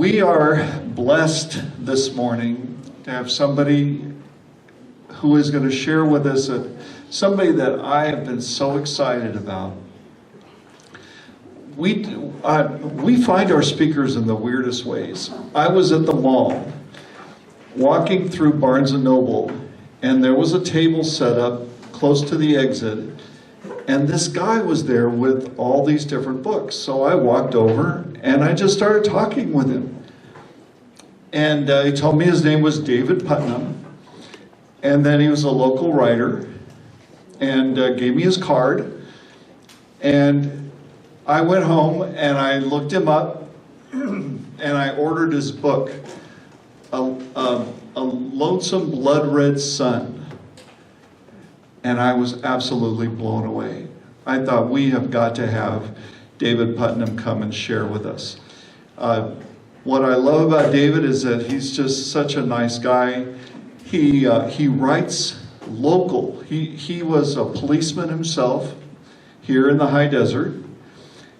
We are blessed this morning to have somebody who is going to share with us somebody that I have been so excited about. We find our speakers in the weirdest ways. I was at the mall, walking through Barnes & Noble, and there was a table set up close to the exit, and this guy was there with all these different books. So I walked over, and I just started talking with him. And he told me his name was David Putnam, and then he was a local writer, and gave me his card. And I went home, and I looked him up, and I ordered his book, A Lonesome Blood Red Sun. And I was absolutely blown away. I thought, we have got to have David Putnam come and share with us. What I love about David is that he's just such a nice guy. He writes local. He was a policeman himself here in the high desert,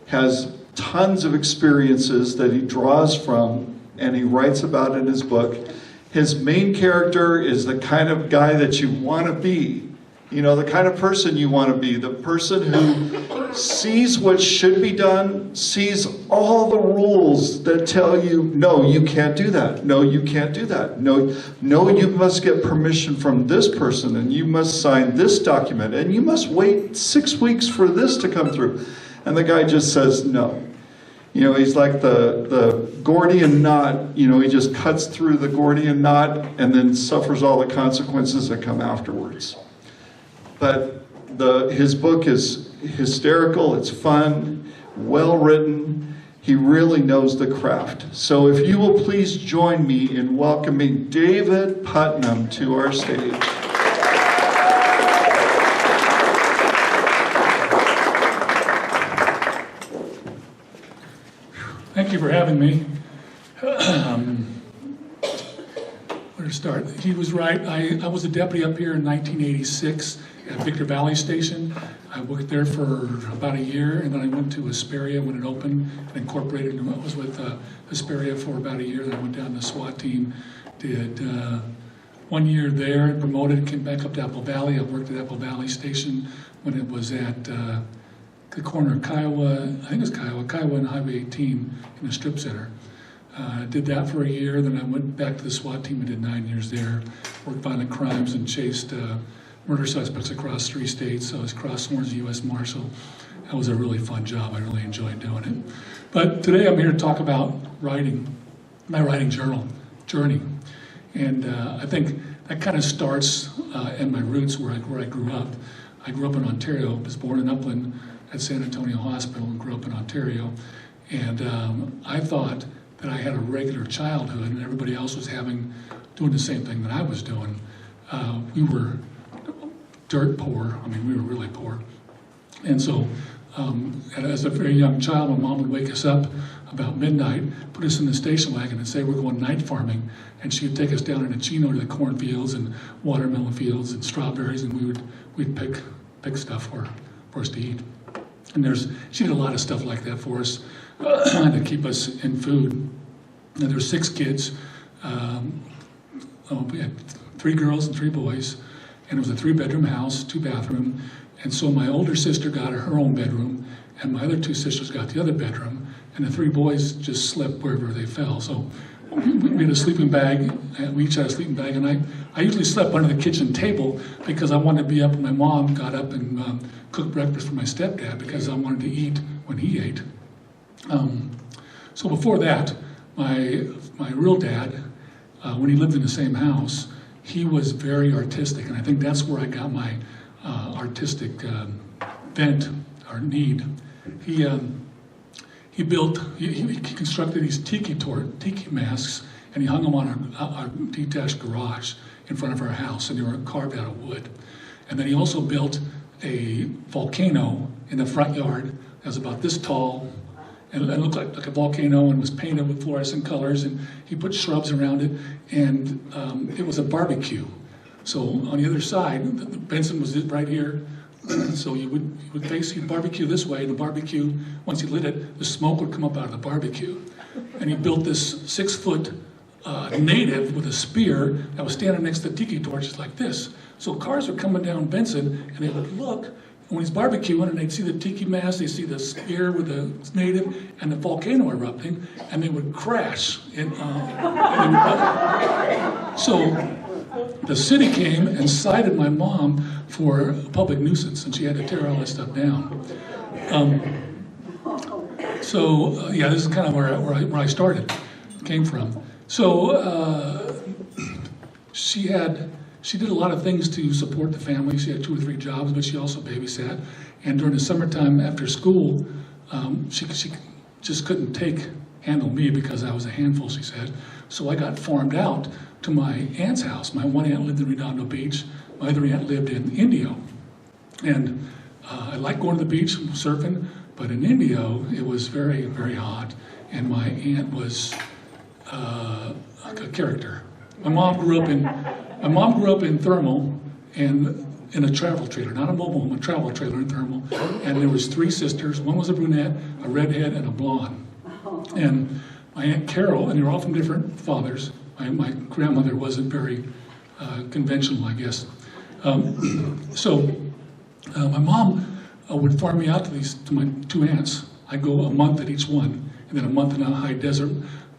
has tons of experiences that he draws from, and he writes about in his book. His main character is the kind of guy that you want to be. You know, the kind of person you want to be, the person who sees what should be done, sees all the rules that tell you, no, you can't do that. No, you can't do that. No, you must get permission from this person, and you must sign this document, and you must wait 6 weeks for this to come through. And the guy just says no. You know, he's like the Gordian knot. You know, he just cuts through the Gordian knot and then suffers all the consequences that come afterwards. But his book is hysterical, it's fun, well written. He really knows the craft. So if you will please join me in welcoming David Putnam to our stage. Thank you for having me. Where to start? He was right. I was a deputy up here in 1986 at Victor Valley Station. I worked there for about a year, and then I went to Hesperia when it opened and incorporated. And I was with Hesperia for about a year. Then I went down to the SWAT team, did 1 year there, and promoted, came back up to Apple Valley. I worked at Apple Valley Station when it was at the corner of Kiowa, I think it was Kiowa and Highway 18 in the strip center. Did that for a year, then I went back to the SWAT team and did 9 years there. Worked violent crimes and chased murder suspects across 3 states. So I was cross-sworn as a U.S. Marshal. That was a really fun job. I really enjoyed doing it. But today I'm here to talk about writing, my writing journey. And I think that kind of starts in my roots where I grew up. I grew up in Ontario, was born in Upland at San Antonio Hospital and grew up in Ontario. And I thought that I had a regular childhood and everybody else was doing the same thing that I was doing. We were dirt poor. I mean, we were really poor. And so as a very young child, my mom would wake us up about midnight, put us in the station wagon and say we're going night farming. And she would take us down in a Chino to the cornfields and watermelon fields and strawberries, and we'd pick stuff for us to eat. And she did a lot of stuff like that for us to keep us in food. And there were 6 kids. We had 3 girls and 3 boys, and it was a 3-bedroom house, 2-bathroom. And so my older sister got her own bedroom, and my other 2 sisters got the other bedroom, and the 3 boys just slept wherever they fell. So we had a sleeping bag, and we each had a sleeping bag, and I usually slept under the kitchen table because I wanted to be up when my mom got up and cooked breakfast for my stepdad because I wanted to eat when he ate. So before that, my real dad, when he lived in the same house, he was very artistic, and I think that's where I got my artistic bent or need. He constructed these tiki masks, and he hung them on our detached garage in front of our house, and they were carved out of wood. And then he also built a volcano in the front yard that was about this tall, and it looked like a volcano and was painted with fluorescent colors, and he put shrubs around it, and it was a barbecue. So on the other side, the Benson was right here, so you would basically barbecue this way, and the barbecue, once you lit it, the smoke would come up out of the barbecue. and he built this 6-foot native with a spear that was standing next to tiki torches like this. So cars were coming down Benson, and they would look when he's barbecuing, and they'd see the tiki mask, they see the spear with the native, and the volcano erupting, and they would crash. So the city came and cited my mom for public nuisance, and she had to tear all that stuff down. Yeah, this is kind of where I started, came from. So she did a lot of things to support the family. She had 2 or 3 jobs, but she also babysat. And during the summertime after school, she just couldn't handle me because I was a handful, she said. So I got farmed out to my aunt's house. My one aunt lived in Redondo Beach. My other aunt lived in Indio. And I liked going to the beach and surfing, but in Indio, it was very, very hot. And my aunt was a character. My mom grew up in Thermal and in a travel trailer, not a mobile home, a travel trailer in Thermal. And there was 3 sisters. One was a brunette, a redhead, and a blonde. And my Aunt Carol, and they were all from different fathers. My grandmother wasn't very conventional, I guess. My mom would farm me out to my 2 aunts. I'd go a month at each one, and then a month in a high desert.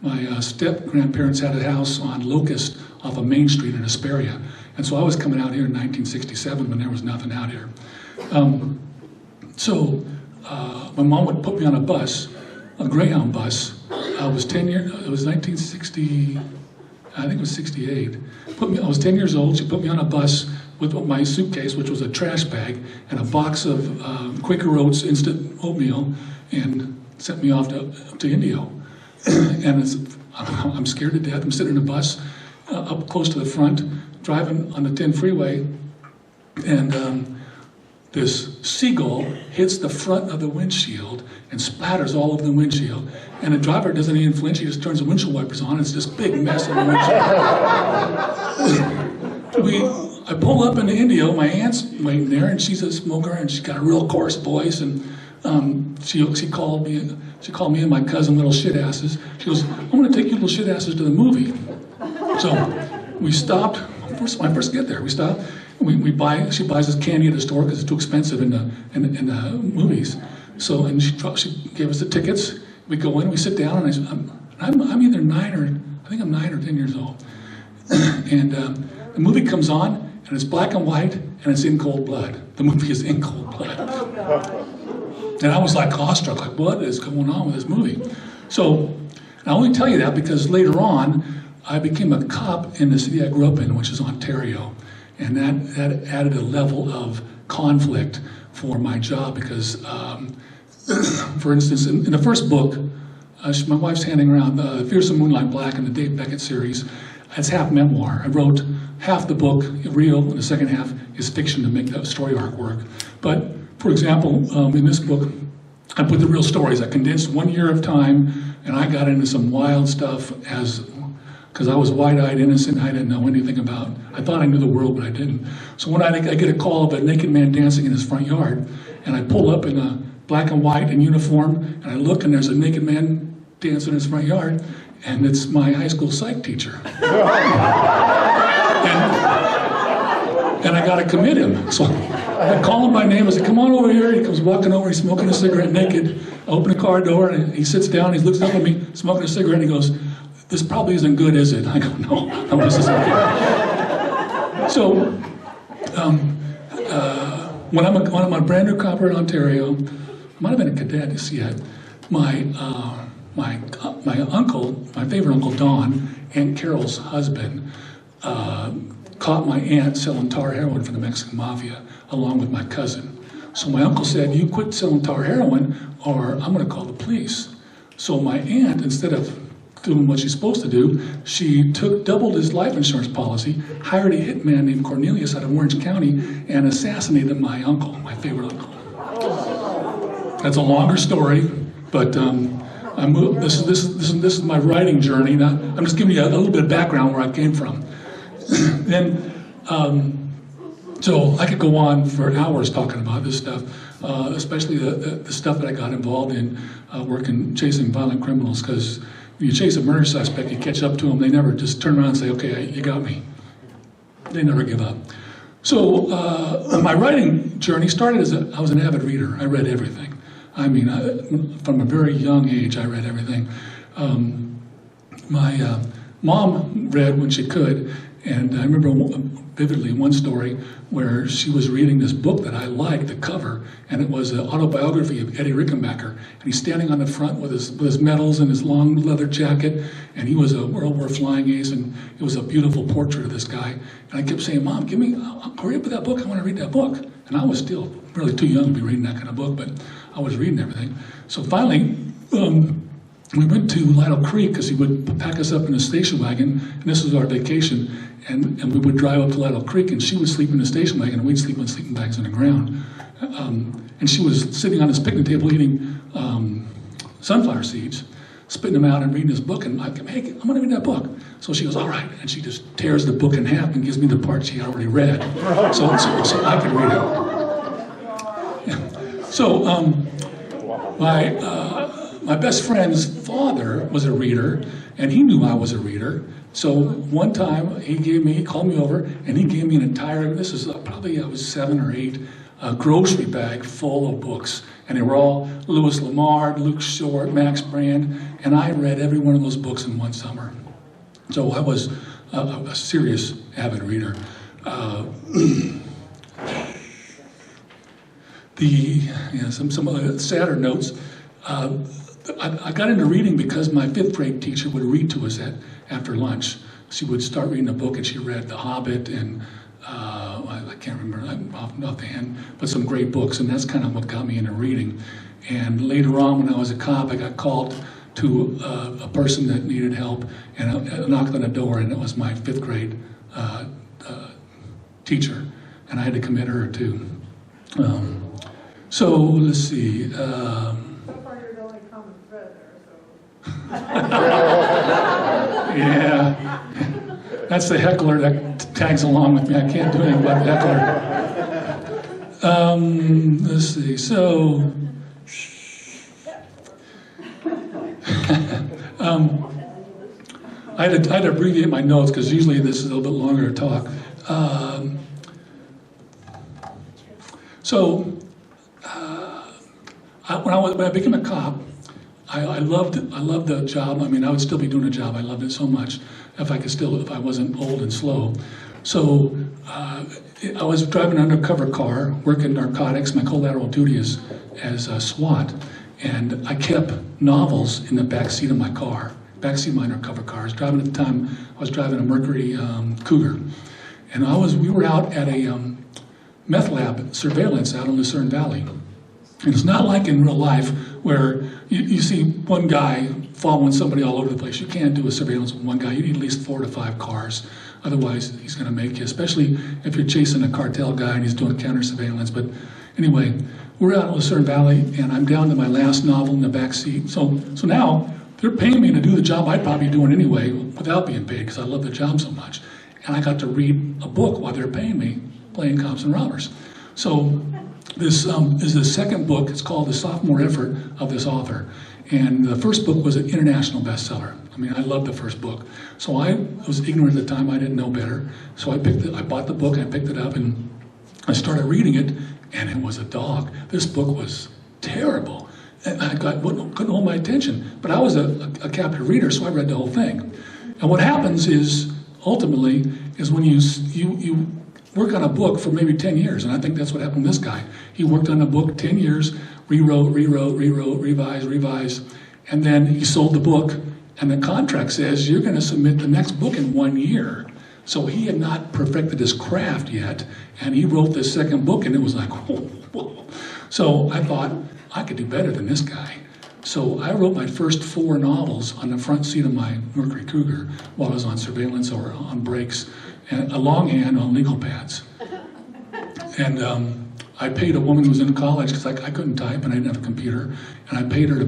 My step-grandparents had a house on Locust off of Main Street in Hesperia. And so I was coming out here in 1967 when there was nothing out here. My mom would put me on a bus, a Greyhound bus. It was 1960, I think it was 68. I was 10 years old. She put me on a bus with my suitcase, which was a trash bag, and a box of Quaker Oats instant oatmeal, and sent me off to Indio. And I'm scared to death. I'm sitting in a bus up close to the front, driving on the 10 freeway, and this seagull hits the front of the windshield and splatters all over the windshield. And the driver doesn't even flinch. He just turns the windshield wipers on. It's this big mess on the windshield. I pull up into Indio. My aunt's waiting there, and she's a smoker, and she's got a real coarse voice. And she called me and my cousin little shit asses. She goes, "I'm going to take you little shit asses to the movie." So we stopped. When I first get there, we stopped. She buys us candy at the store because it's too expensive in the movies. So and she gave us the tickets. We go in, we sit down, and I said, I'm either 9 or 10 years old. And the movie comes on, and it's black and white, and it's in cold blood. The movie is in cold blood. And I was like awestruck, like what is going on with this movie? So I only tell you that because later on, I became a cop in the city I grew up in, which is Ontario. And that added a level of conflict for my job because, for instance, in the first book, my wife's handing around Fearsome Moonlight Black in the Dave Beckett series. It's half memoir. I wrote half the book real, and the second half is fiction to make that story arc work. But, for example, in this book, I put the real stories. I condensed 1 year of time, and I got into some wild stuff because I was wide-eyed, innocent. I didn't know anything about. I thought I knew the world, but I didn't. So one night I get a call of a naked man dancing in his front yard, and I pull up in a black and white in uniform, and I look, and there's a naked man dancing in his front yard, and it's my high school psych teacher. And I got to commit him. So I call him by name. I said, "Come on over here." He comes walking over. He's smoking a cigarette naked. I open the car door, and he sits down. He looks up at me, smoking a cigarette, and he goes, "This probably isn't good, is it?" I go, no, this isn't good. So when I'm a brand new copper in Ontario, I might have been a cadet yet. My uncle, my favorite uncle Don, Aunt Carol's husband, caught my aunt selling tar heroin for the Mexican mafia, along with my cousin. So my uncle said, "You quit selling tar heroin, or I'm going to call the police." So my aunt, instead of doing what she's supposed to do, she doubled his life insurance policy, hired a hitman named Cornelius out of Orange County, and assassinated my uncle, my favorite uncle. That's a longer story, but this is my writing journey. Now, I'm just giving you a little bit of background where I came from. Then, so I could go on for hours talking about this stuff, especially the stuff that I got involved in, working, chasing violent criminals, because when you chase a murder suspect, you catch up to them, they never just turn around and say, okay, you got me. They never give up. So my writing journey started as I was an avid reader. I read everything. I mean, from a very young age, I read everything. My mom read when she could, and I remember vividly one story where she was reading this book that I liked, the cover, and it was an autobiography of Eddie Rickenbacker. And he's standing on the front with his medals and his long leather jacket, and he was a World War flying ace, and it was a beautiful portrait of this guy. And I kept saying, Mom, hurry up with that book, I want to read that book. And I was still really too young to be reading that kind of book, but I was reading everything. So finally, we went to Lytle Creek because he would pack us up in a station wagon, and this was our vacation, and we would drive up to Lytle Creek, and she would sleep in the station wagon, and we'd sleep on sleeping bags on the ground. And she was sitting on this picnic table eating sunflower seeds, spitting them out and reading this book, and I'm like, hey, I'm gonna read that book. So she goes, all right, and she just tears the book in half and gives me the part she already read, so I could read it. Yeah. So my best friend's father was a reader, and he knew I was a reader. So one time he called me over, and he gave me an entire, this is probably I was 7 or 8, a grocery bag full of books. And they were all Louis Lamar, Luke Short, Max Brand, and I read every one of those books in one summer. So I was a serious avid reader. Some other sadder notes. I got into reading because my 5th grade teacher would read to us after lunch. She would start reading a book, and she read The Hobbit and I can't remember off the hand, but some great books, and that's kind of what got me into reading. And later on, when I was a cop, I got called to a person that needed help, and I knocked on the door, and it was my 5th grade teacher, and I had to commit her too. So let's see. Yeah, that's the heckler that tags along with me. I can't do anything about the heckler. Let's see. So, I had to abbreviate my notes because usually this is a little bit longer to talk. When I became a cop, I loved the job. I mean, I would still be doing the job. I loved it so much. If I wasn't old and slow. So I was driving an undercover car, working narcotics. My collateral duty is as a SWAT, and I kept novels in the back seat of my car, backseat of my undercover car. I was driving at the time. I was driving a Mercury Cougar, and we were out at a meth lab surveillance out in Lucerne Valley. And it's not like in real life where you see one guy following somebody all over the place. You can't do a surveillance with one guy. You need at least 4 to 5 cars. Otherwise, he's going to make you, especially if you're chasing a cartel guy and he's doing counter surveillance. But anyway, we're out in Lucerne Valley, and I'm down to my last novel in the back seat. So now they're paying me to do the job I'd probably be doing anyway without being paid because I love the job so much. And I got to read a book while they're paying me, playing cops and robbers. So this is the second book. It's called The Sophomore Effort of this author. And the first book was an international bestseller. I mean, I loved the first book. So I was ignorant at the time. I didn't know better. So I bought the book, I picked it up, and I started reading it, and it was a dog. This book was terrible. And I couldn't hold my attention. But I was a captive reader, so I read the whole thing. And what happens is, ultimately, is when you work on a book for maybe 10 years, and I think that's what happened with this guy. He worked on a book 10 years, rewrote, revised, and then he sold the book, and the contract says you're going to submit the next book in 1 year. So he had not perfected his craft yet, and he wrote this second book, and it was like, whoa. So I thought, I could do better than this guy. So I wrote my first 4 novels on the front seat of my Mercury Cougar while I was on surveillance or on breaks, and a longhand on legal pads. And I paid a woman who was in college because I couldn't type and I didn't have a computer, and I paid her to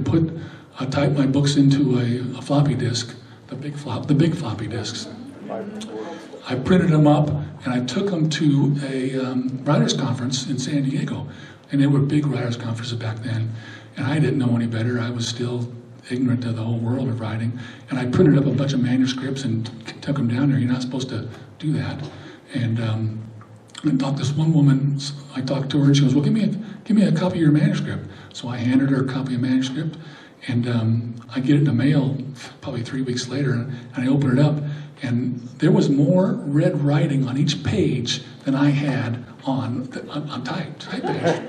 type my books into a floppy disk, the big floppy disks. I printed them up and I took them to a writers' conference in San Diego, and they were big writers' conferences back then. And I didn't know any better. I was still ignorant to the whole world of writing. And I printed up a bunch of manuscripts and took them down there. You're not supposed to do that. And I talked to this one woman. I talked to her, and she goes, "Well, give me a copy of your manuscript." So I handed her a copy of manuscript, and I get it in the mail probably 3 weeks later, and I open it up, and there was more red writing on each page than I had on type page.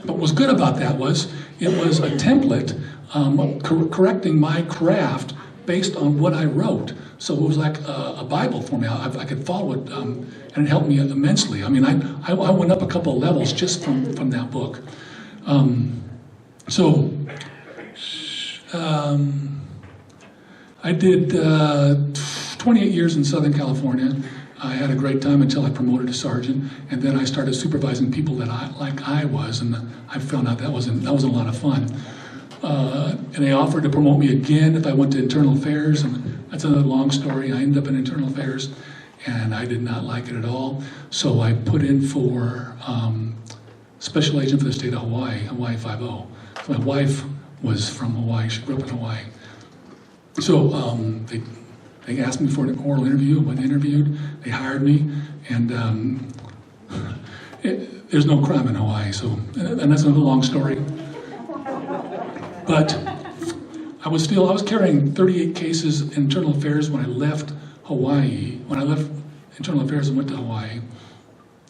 But what was good about that was it was a template correcting my craft based on what I wrote. So it was like a Bible for me. I could follow it, and it helped me immensely. I mean, I went up a couple of levels just from that book. I did 28 years in Southern California. I had a great time until I promoted to sergeant, and then I started supervising people that I was, and I found out that wasn't a lot of fun. And they offered to promote me again if I went to internal affairs, and that's another long story. I ended up in internal affairs, and I did not like it at all. So I put in for special agent for the state of Hawaii, Hawaii 5-0. So my wife was from Hawaii. She grew up in Hawaii. So they asked me for an oral interview. I went and interviewed. They hired me, and there's no crime in Hawaii. So, and that's another long story. But I was carrying 38 cases in internal affairs when I left Hawaii. When I left internal affairs and went to Hawaii,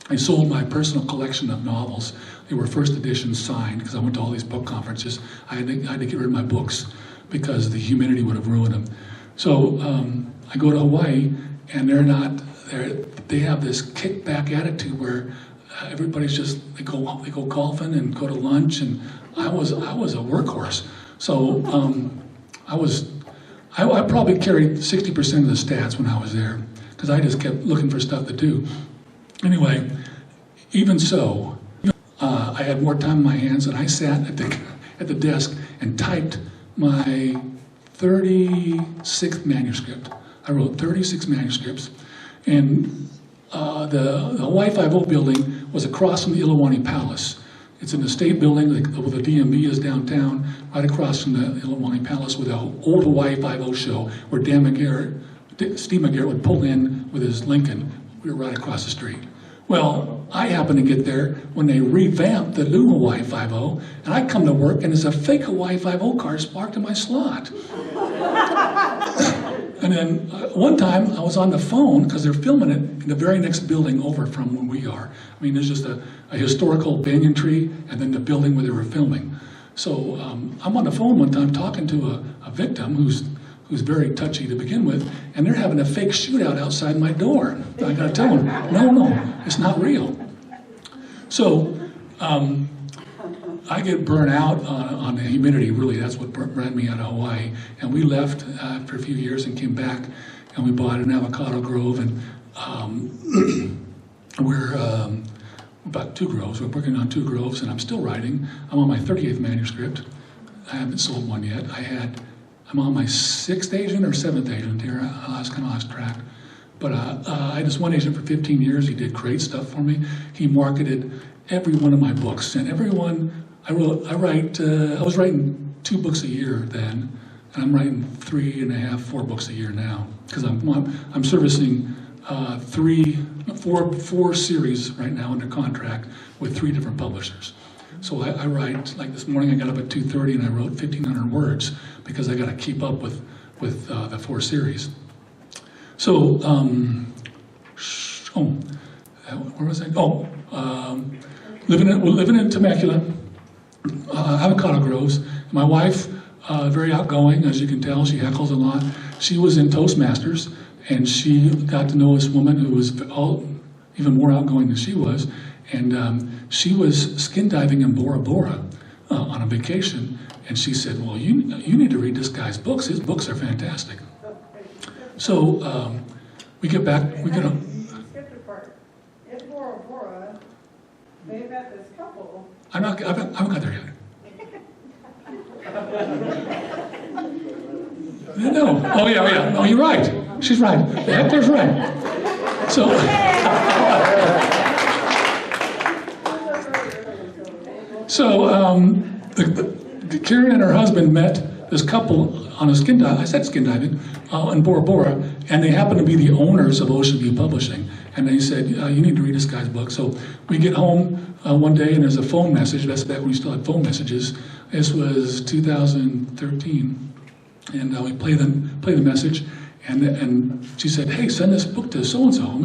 I sold my personal collection of novels. They were first editions signed because I went to all these book conferences. I had to get rid of my books because the humidity would have ruined them. So I go to Hawaii, and they have this kickback attitude where everybody's just they go golfing and go to lunch, and I was a workhorse. So I probably carried 60% of the stats when I was there because I just kept looking for stuff to do. Anyway, even so, I had more time in my hands, and I sat at the desk and typed my 36th manuscript. I wrote 36 manuscripts, and the Hawaii 5-0 building was across from the Ilawani Palace. It's an estate building where the DMV is downtown, right across from the Ilawani Palace with the old Hawaii 5-0 show where Steve McGarrett would pull in with his Lincoln. We were right across the street. Well, I happened to get there when they revamped the new Hawaii 5-0, and I come to work, and there's a fake Hawaii 5-0 car parked in my slot. And then one time, I was on the phone, because they're filming it in the very next building over from where we are. I mean, there's just a historical banyan tree, and then the building where they were filming. So I'm on the phone one time talking to a victim who's very touchy to begin with, and they're having a fake shootout outside my door. I gotta tell them, no, it's not real. So I get burnt out on the humidity, really. That's what brought me out of Hawaii. And we left after a few years and came back, and we bought an avocado grove, and we're about 2 groves. We're working on 2 groves, and I'm still writing. I'm on my 38th manuscript. I haven't sold one yet. I'm on my 6th agent or 7th agent here. I kind of lost track. But I had this one agent for 15 years. He did great stuff for me. He marketed every one of my books. And I was writing 2 books a year then. And I'm writing 3.5, 4 books a year now. Because I'm servicing 4 series right now under contract with 3 different publishers. So I write, like this morning I got up at 2:30 and I wrote 1,500 words because I got to keep up with the 4 series. So, where was I? Living in Temecula, avocado groves. My wife, very outgoing, as you can tell, she heckles a lot. She was in Toastmasters, and she got to know this woman who was even more outgoing than she was. And she was skin diving in Bora Bora on a vacation, and she said, "Well, you need to read this guy's books. His books are fantastic." So we get back. We get on. Skipped a part. In Bora Bora, they met this couple. I haven't got there yet. No. Oh yeah. Oh, you're right. She's right. Hector's right. So. So Karen and her husband met this couple on a skin dive, I said skin diving, in Bora Bora, and they happened to be the owners of Ocean View Publishing. And they said, you need to read this guy's book. So we get home one day and there's a phone message. That's back when we still had phone messages. This was 2013. And we play the message. And she said, hey, send this book to so-and-so. And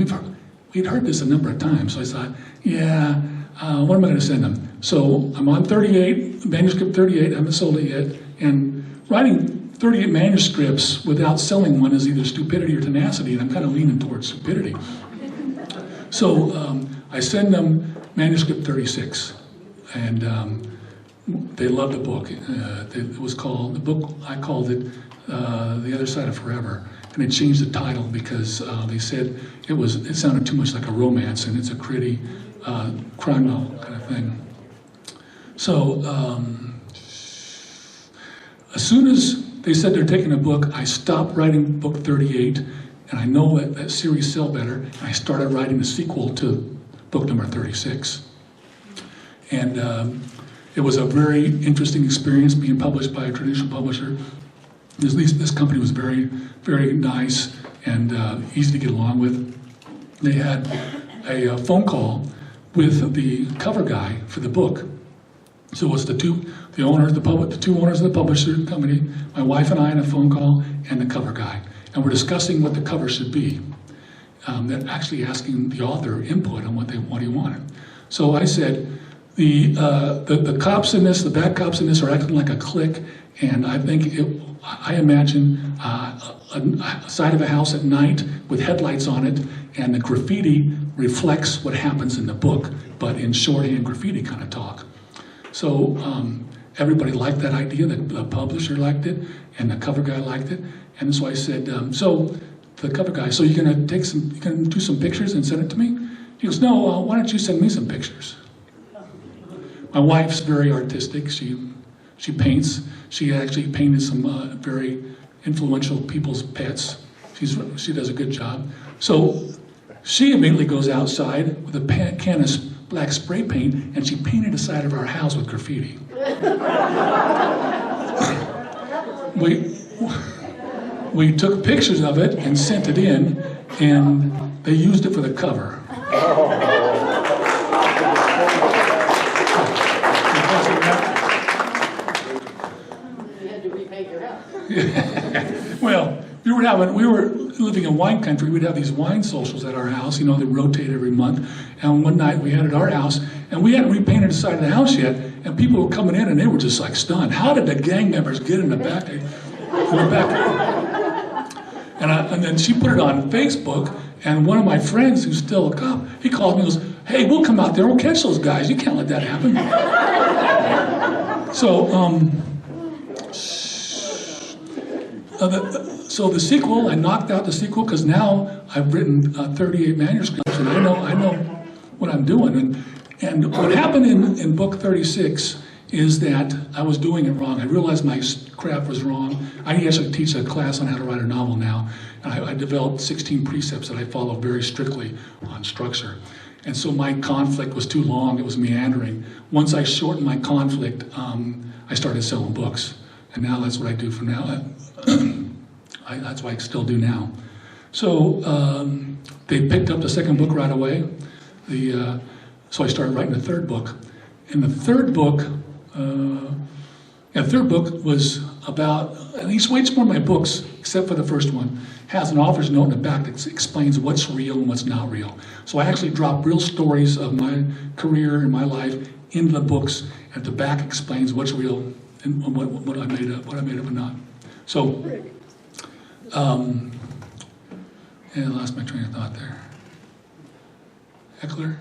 we'd heard this a number of times. So I thought, yeah, what am I going to send them? So I'm on 38, manuscript 38. I haven't sold it yet. And writing 38 manuscripts without selling one is either stupidity or tenacity. And I'm kind of leaning towards stupidity. So I send them manuscript 36, and they loved the book. It was called, the book, I called it The Other Side of Forever, and they changed the title because they said it sounded too much like a romance, and it's a gritty crime novel kind of thing. So as soon as they said they're taking a book, I stopped writing book 38. And I know that series sell better, and I started writing the sequel to book number 36. And it was a very interesting experience being published by a traditional publisher. This company was very, very nice and easy to get along with. They had a phone call with the cover guy for the book. So it was the two owners of the publisher company, my wife and I on a phone call, and the cover guy. And we're discussing what the cover should be. They're actually asking the author input on what he wanted. So I said, the cops in this, the bad cops in this are acting like a clique, and I think I imagine a side of a house at night with headlights on it, and the graffiti reflects what happens in the book, but in shorthand graffiti kind of talk. So everybody liked that idea. The publisher liked it, and the cover guy liked it. And so I said, so the cover guy, so you're gonna do some pictures and send it to me? He goes, no, why don't you send me some pictures? My wife's very artistic. She paints. She actually painted some very influential people's pets. She does a good job. So she immediately goes outside with a can of black spray paint, and she painted the side of our house with graffiti. We took pictures of it and sent it in, and they used it for the cover. You had to repaint your house. Well, we were living in wine country. We'd have these wine socials at our house. You know, they rotate every month. And one night we had at our house, and we hadn't repainted the side of the house yet. And people were coming in, and they were just like stunned. How did the gang members get in the back? And then she put it on Facebook, and one of my friends, who's still a cop, he calls me and goes, hey, we'll come out there, we'll catch those guys. You can't let that happen. So the sequel, I knocked out the sequel because now I've written 38 manuscripts, and I know what I'm doing. And what happened in book 36 is that I was doing it wrong. I realized my craft was wrong. I actually teach a class on how to write a novel now, and I developed 16 precepts that I follow very strictly on structure. And so my conflict was too long, it was meandering. Once I shortened my conflict, I started selling books. And now that's what I do from now. That's what I still do now. So they picked up the second book right away. So I started writing the third book. And the third book, was about, and each one of my books, except for the first one, has an author's note in the back that explains what's real and what's not real. So I actually drop real stories of my career and my life into the books, and at the back explains what's real and what I made up and not. So, and I lost my train of thought there. Heckler?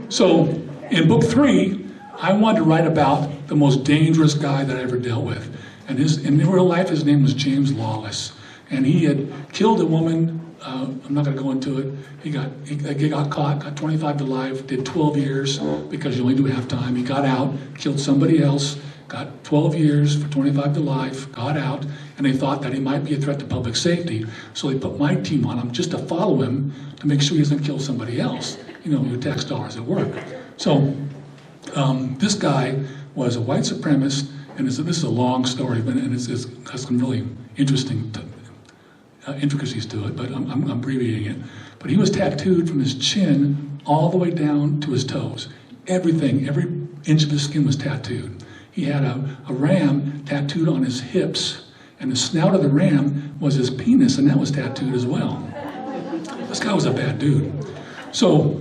So in book 3, I wanted to write about the most dangerous guy that I ever dealt with. And in real life, his name was James Lawless. And he had killed a woman. I'm not going to go into it. He got caught, got 25 to life, did 12 years because you only do half time. He got out, killed somebody else, got 12 years for 25 to life, got out, and they thought that he might be a threat to public safety. So they put my team on him just to follow him to make sure he doesn't kill somebody else. You know, your tax dollars at work. So This guy was a white supremacist, and this is a long story, but and it's got some really interesting intricacies to it, but I'm abbreviating it. But he was tattooed from his chin all the way down to his toes. Everything, every inch of his skin was tattooed. He had a ram tattooed on his hips, and the snout of the ram was his penis, and that was tattooed as well. This guy was a bad dude. So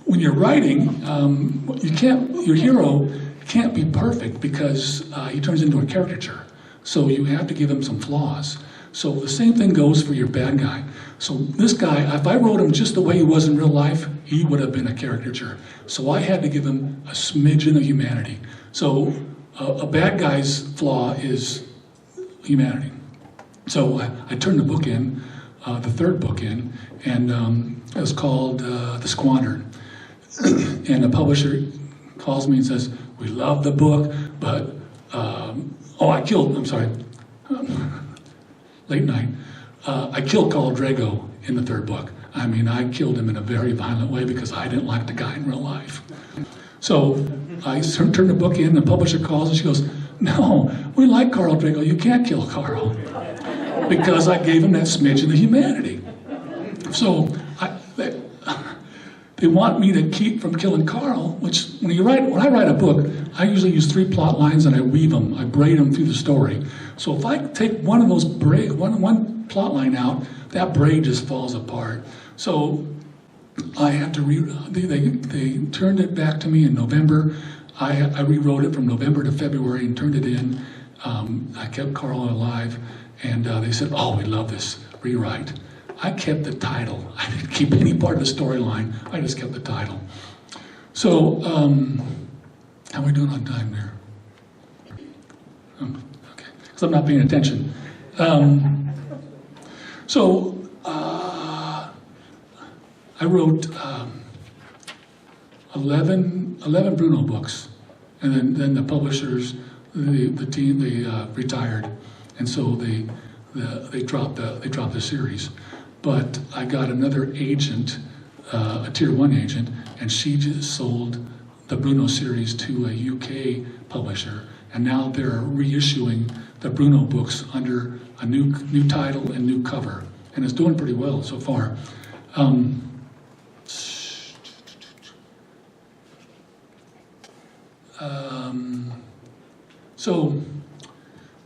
when you're writing, your hero can't be perfect because he turns into a caricature. So you have to give him some flaws. So the same thing goes for your bad guy. So this guy, if I wrote him just the way he was in real life, he would have been a caricature. So I had to give him a smidgen of humanity. So a bad guy's flaw is humanity. So I turned the book in, the third book in, and it was called The Squandered. And the publisher calls me and says, "We love the book, but, late night, I killed Carl Drago in the third book. I mean, I killed him in a very violent way because I didn't like the guy in real life." So I turned the book in, the publisher calls and she goes, "No, we like Carl Drago, you can't kill Carl." Because I gave him that smidgen of humanity. So they want me to keep from killing Carl, which when I write a book, I usually use 3 plot lines and I weave them, I braid them through the story. So if I take one of those one plot line out, that braid just falls apart. So I had to they turned it back to me in November. I rewrote it from November to February and turned it in. I kept Carl alive, and they said, "Oh, we love this rewrite." I kept the title. I didn't keep any part of the storyline. I just kept the title. So, how are we doing on time there? Okay, because I'm not paying attention. I wrote 11 Bruno books, and then the publishers, the team, they retired, and so they dropped the series. But I got another agent, a tier 1 agent, and she just sold the Bruno series to a UK publisher, and now they're reissuing the Bruno books under a new title and new cover, and it's doing pretty well so far. So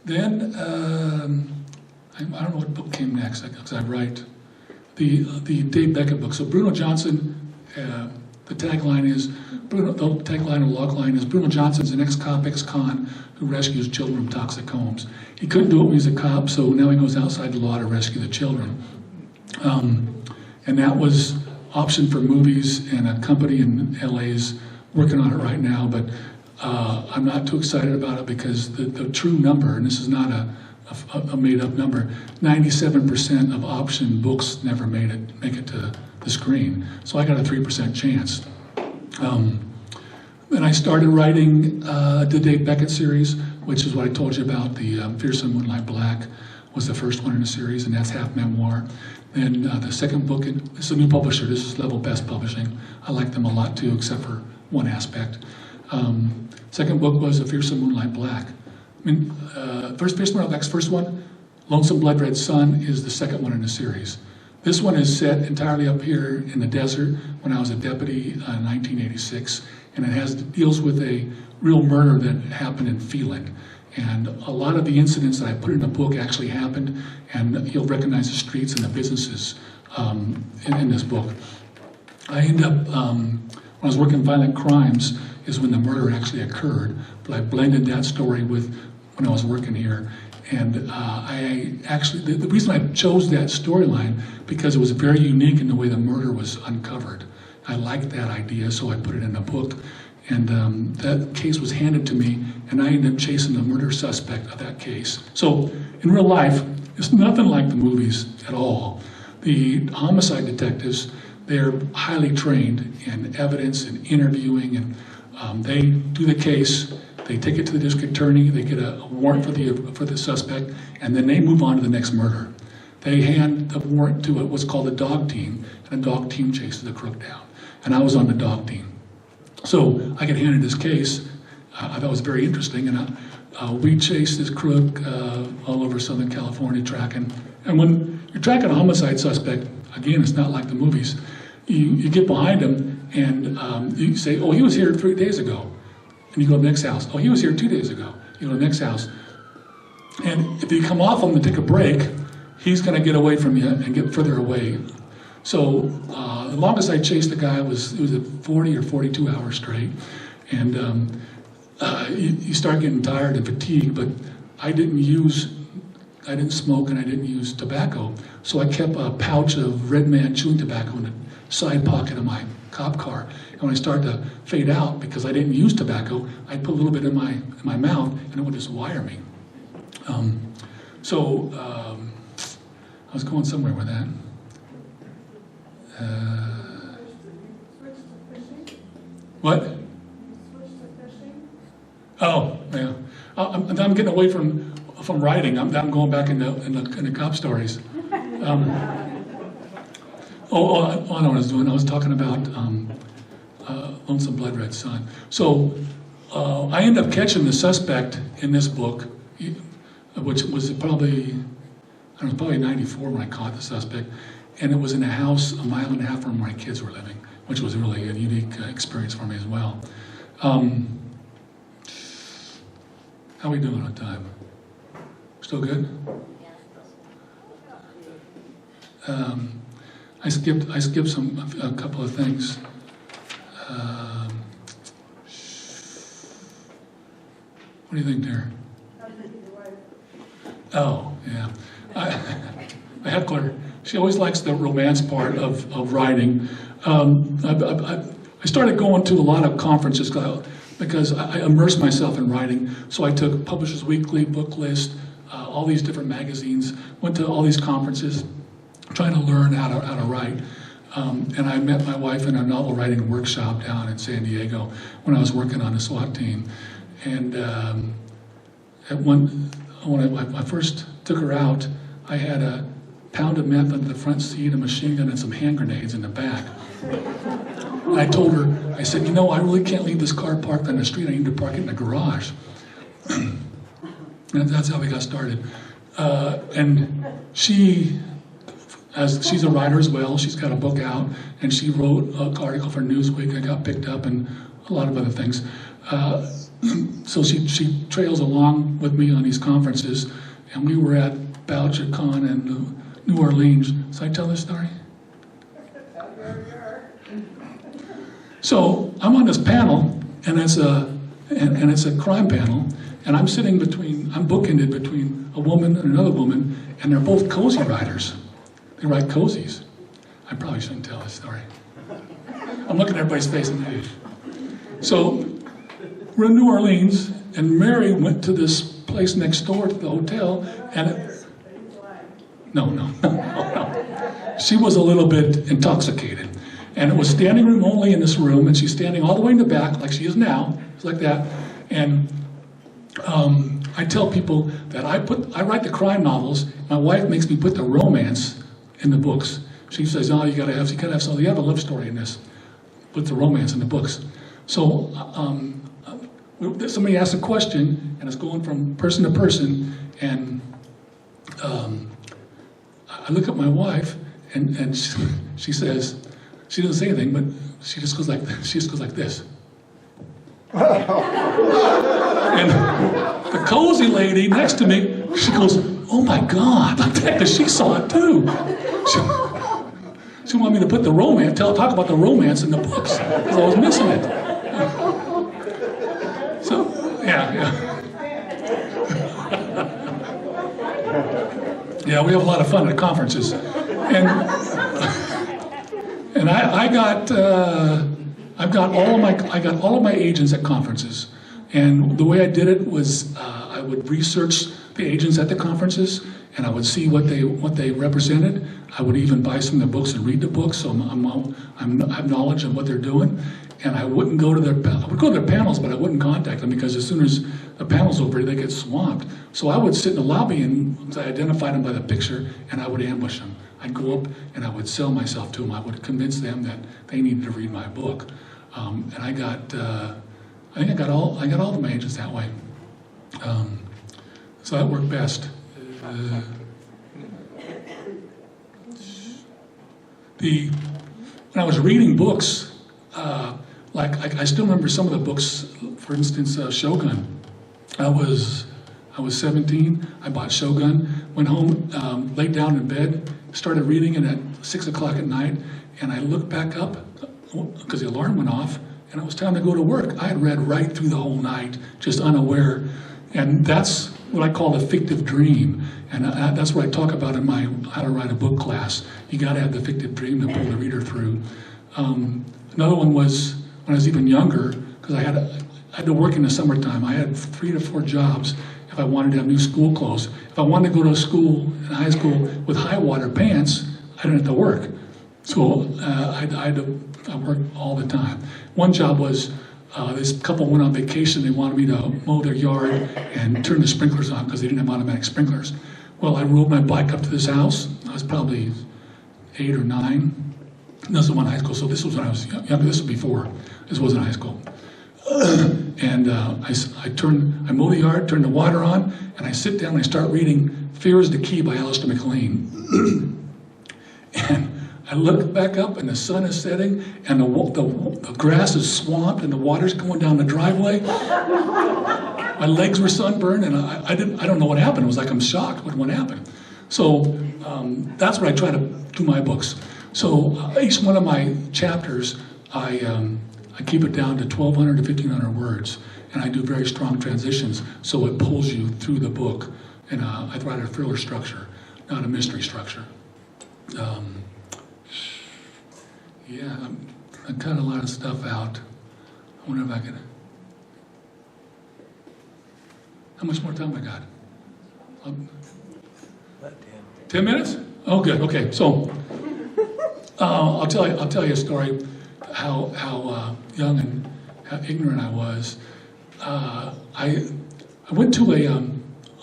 then I don't know what book came next because I write the Dave Beckett book. So Bruno Johnson, the tagline or logline is Bruno Johnson's an ex-cop, ex-con who rescues children from toxic homes. He couldn't do it when he's a cop, so now he goes outside the law to rescue the children. And that was optioned for movies, and a company in LA is working on it right now, but I'm not too excited about it because the true number, and this is not a made-up number, 97% of option books never make it to the screen. So I got a 3% chance. Then I started writing the Dave Beckett series, which is what I told you about. The Fearsome Moonlight Black was the first one in the series, and that's half memoir. Then the second book, this is a new publisher, this is Level Best Publishing. I like them a lot too, except for one aspect. Second book was The Fearsome Moonlight Black. Fearsome Moonlight Black's first one, Lonesome Blood Red Sun, is the second one in the series. This one is set entirely up here in the desert when I was a deputy in 1986, and it deals with a real murder that happened in Phelan. And a lot of the incidents that I put in the book actually happened, and you'll recognize the streets and the businesses in this book. I end up, when I was working Violent Crimes, is when the murder actually occurred, but I blended that story with when I was working here. And the reason I chose that storyline, because it was very unique in the way the murder was uncovered. I liked that idea, so I put it in the book. And that case was handed to me, and I ended up chasing the murder suspect of that case. So in real life, it's nothing like the movies at all. The homicide detectives, they're highly trained in evidence and interviewing, and they do the case, they take it to the district attorney, they get a warrant for the suspect, and then they move on to the next murder. They hand the warrant to what's called a dog team, and a dog team chases the crook down. And I was on the dog team. So I get handed this case. I thought it was very interesting, and we chased this crook all over Southern California tracking. And when you're tracking a homicide suspect, again, it's not like the movies. You get behind him and you say, oh, he was here 3 days ago. And you go to the next house. Oh, he was here 2 days ago. You go to the next house. And if you come off him to take a break, he's going to get away from you and get further away. So the longest I chased the guy was at 40 or 42 hours straight. And you start getting tired and fatigued, but I didn't smoke and I didn't use tobacco. So I kept a pouch of Red Man chewing tobacco in the side pocket of my cop car. And when I started to fade out, because I didn't use tobacco, I'd put a little bit in my mouth and it would just wire me. I was going somewhere with that. What? Oh, yeah. I'm getting away from writing. I'm going back in the cop stories. I know what I was doing. I was talking about Lonesome Blood Red Son. So I ended up catching the suspect in this book, which was probably 94 when I caught the suspect, and it was in a house a mile and a half from where my kids were living, which was really a unique experience for me as well. How are we doing on time? Still good? I skipped a couple of things. What do you think, there? Oh, yeah. My heckler, she always likes the romance part of writing. I started going to a lot of conferences because I immersed myself in writing. So I took Publishers Weekly, Book List, all these different magazines, went to all these conferences, trying to learn how to write. And I met my wife in a novel writing workshop down in San Diego when I was working on the SWAT team. And when I first took her out, I had a pound of meth under the front seat, a machine gun, and some hand grenades in the back. And I told her, I said, I really can't leave this car parked on the street. I need to park it in the garage. And that's how we got started. And she's a writer as well. She's got a book out, and she wrote an article for Newsweek that got picked up, and a lot of other things. So she trails along with me on these conferences, and we were at BoucherCon in New Orleans. So I tell this story? So I'm on this panel, and it's a crime panel, and I'm bookended between a woman and another woman, and they're both cozy writers. They write cozies. I probably shouldn't tell this story. I'm looking at everybody's face and so we're in New Orleans, and Mary went to this place next door to the hotel, and no. She was a little bit intoxicated. And it was standing room only in this room, and she's standing all the way in the back, like she is now, it's like that. And I tell people that I write the crime novels. My wife makes me put the romance in the books. She says, "Oh, you gotta have something. You have a love story in this. Put the romance in the books." So somebody asked a question, and it's going from person to person, and I look at my wife, and she says. She doesn't say anything, but she just goes like this. And the cozy lady next to me, she goes, "Oh my God!" Like that, because she saw it too. She wanted me to put the romance, talk about the romance in the books, because I was missing it. So, yeah. Yeah, we have a lot of fun at conferences, and I got all of my agents at conferences, and the way I did it was I would research the agents at the conferences, and I would see what they represented. I would even buy some of their books and read the books, so I have knowledge of what they're doing. And I would go to their panels, but I wouldn't contact them because as soon as the panel's over, they get swamped. So I would sit in the lobby and I identified them by the picture, and I would ambush them. I'd go up and I would sell myself to them. I would convince them that they needed to read my book. And I got, I think I got all the majors that way. So that worked best. When I was reading books, I still remember some of the books. For instance, Shogun. I was 17. I bought Shogun. Went home, laid down in bed, started reading it at 6 o'clock at night, and I looked back up because the alarm went off, and it was time to go to work. I had read right through the whole night, just unaware, and that's what I call the fictive dream. And that's what I talk about in my How to Write a Book class. You got to have the fictive dream to pull the reader through. Another one was when I was even younger, because I had to work in the summertime. I had 3 to 4 jobs if I wanted to have new school clothes. If I wanted to go to school, in high school, with high water pants, I didn't have to work. So I worked all the time. One job was this couple went on vacation. They wanted me to mow their yard and turn the sprinklers on because they didn't have automatic sprinklers. Well, I rode my bike up to this house. I was probably 8 or 9. This was one high school, so this was when I was younger. This was before. This wasn't high school. And I mow the yard, turn the water on, and I sit down and I start reading Fear is the Key by Alistair MacLean. And I look back up and the sun is setting and the grass is swamped and the water's going down the driveway. My legs were sunburned and I don't know what happened. It was like I'm shocked what happened. So that's what I try to do my books. So each one of my chapters, I keep it down to 1,200 to 1,500 words, and I do very strong transitions so it pulls you through the book. And I write a thriller structure, not a mystery structure. Yeah, I cut a lot of stuff out. I wonder if I could. How much more time I got? 10 minutes? Oh, good. Okay, so I'll tell you a story. How young and how ignorant I was. I went to a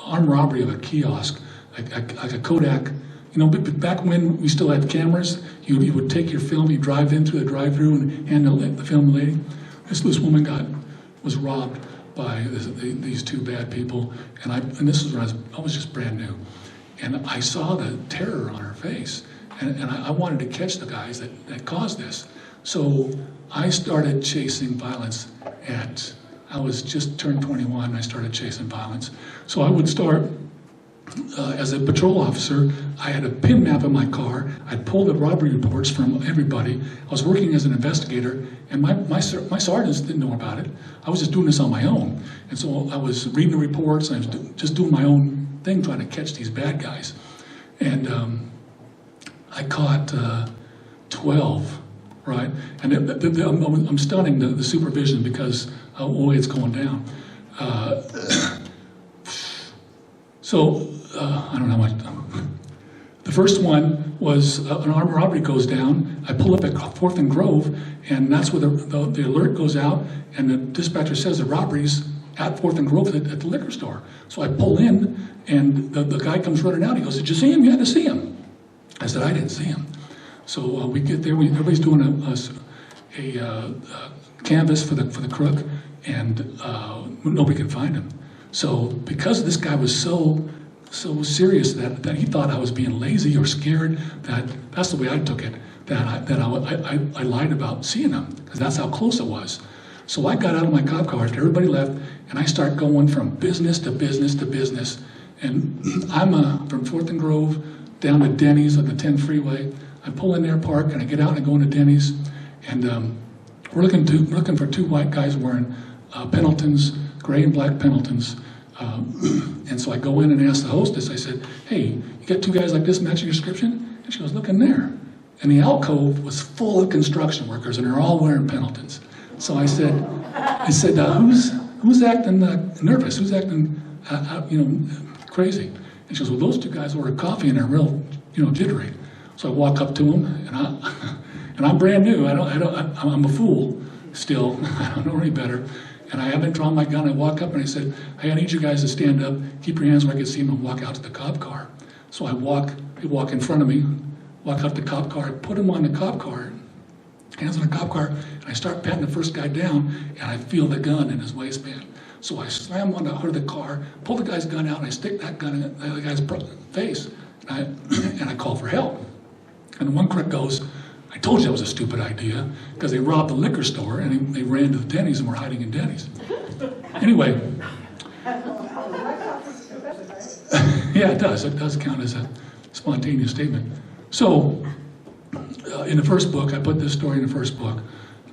armed robbery of a kiosk, like a Kodak. You know, back when we still had cameras, you would take your film, you drive in through the drive-through and hand the film to the lady. This woman was robbed by these 2 bad people, and this was when I was just brand new, and I saw the terror on her face, and I wanted to catch the guys that caused this. So I started chasing violence I was just turned 21, and I started chasing violence. So I would start. As a patrol officer, I had a pin map in my car. I'd pull the robbery reports from everybody. I was working as an investigator, and my sergeants didn't know about it. I was just doing this on my own. And so I was reading the reports, and I was just doing my own thing, trying to catch these bad guys. And I caught 12, right? And I'm stunning the supervision because of the way it's going down. So, I don't know how much. The first one was an armed robbery goes down. I pull up at 4th and Grove, and that's where the alert goes out, and the dispatcher says the robbery's at 4th and Grove at the liquor store. So I pull in, and the guy comes running out. He goes, "Did you see him? You had to see him." I said, "I didn't see him." So we get there. Everybody's doing a canvas for the crook, and nobody can find him. So because this guy was so serious that he thought I was being lazy or scared, that's the way I took it, that I lied about seeing him, because that's how close it was. So I got out of my cop car after everybody left, and I start going from business to business to business. And I'm from 4th and Grove down to Denny's on the 10 freeway. I pull in there, park, and I get out and I go into Denny's, and we're looking for 2 white guys wearing Pendletons, gray and black Pendletons. And so I go in and ask the hostess, I said, "Hey, you got 2 guys like this matching your description?" And she goes, "Look in there." And the alcove was full of construction workers, and they're all wearing Pendletons. So I said, who's acting nervous? Who's acting, crazy? And she goes, "Well, those 2 guys ordered coffee and they're real, jittery." So I walk up to them, and I'm brand new. I'm a fool still. I don't know any better. And I haven't drawn my gun. I walk up and I said, "Hey, I need you guys to stand up, keep your hands where I can see them, and walk out to the cop car." So they walk in front of me, walk out to the cop car, I put them on the cop car, hands on a cop car, and I start patting the first guy down, and I feel the gun in his waistband. So I slam on the hood of the car, pull the guy's gun out, and I stick that gun in the guy's face, and I call for help. And one crook goes, I told you that was a stupid idea, because they robbed the liquor store, and they ran to the Denny's and were hiding in Denny's. Anyway. Yeah, it does. It does count as a spontaneous statement. So, in the first book, I put this story in the first book.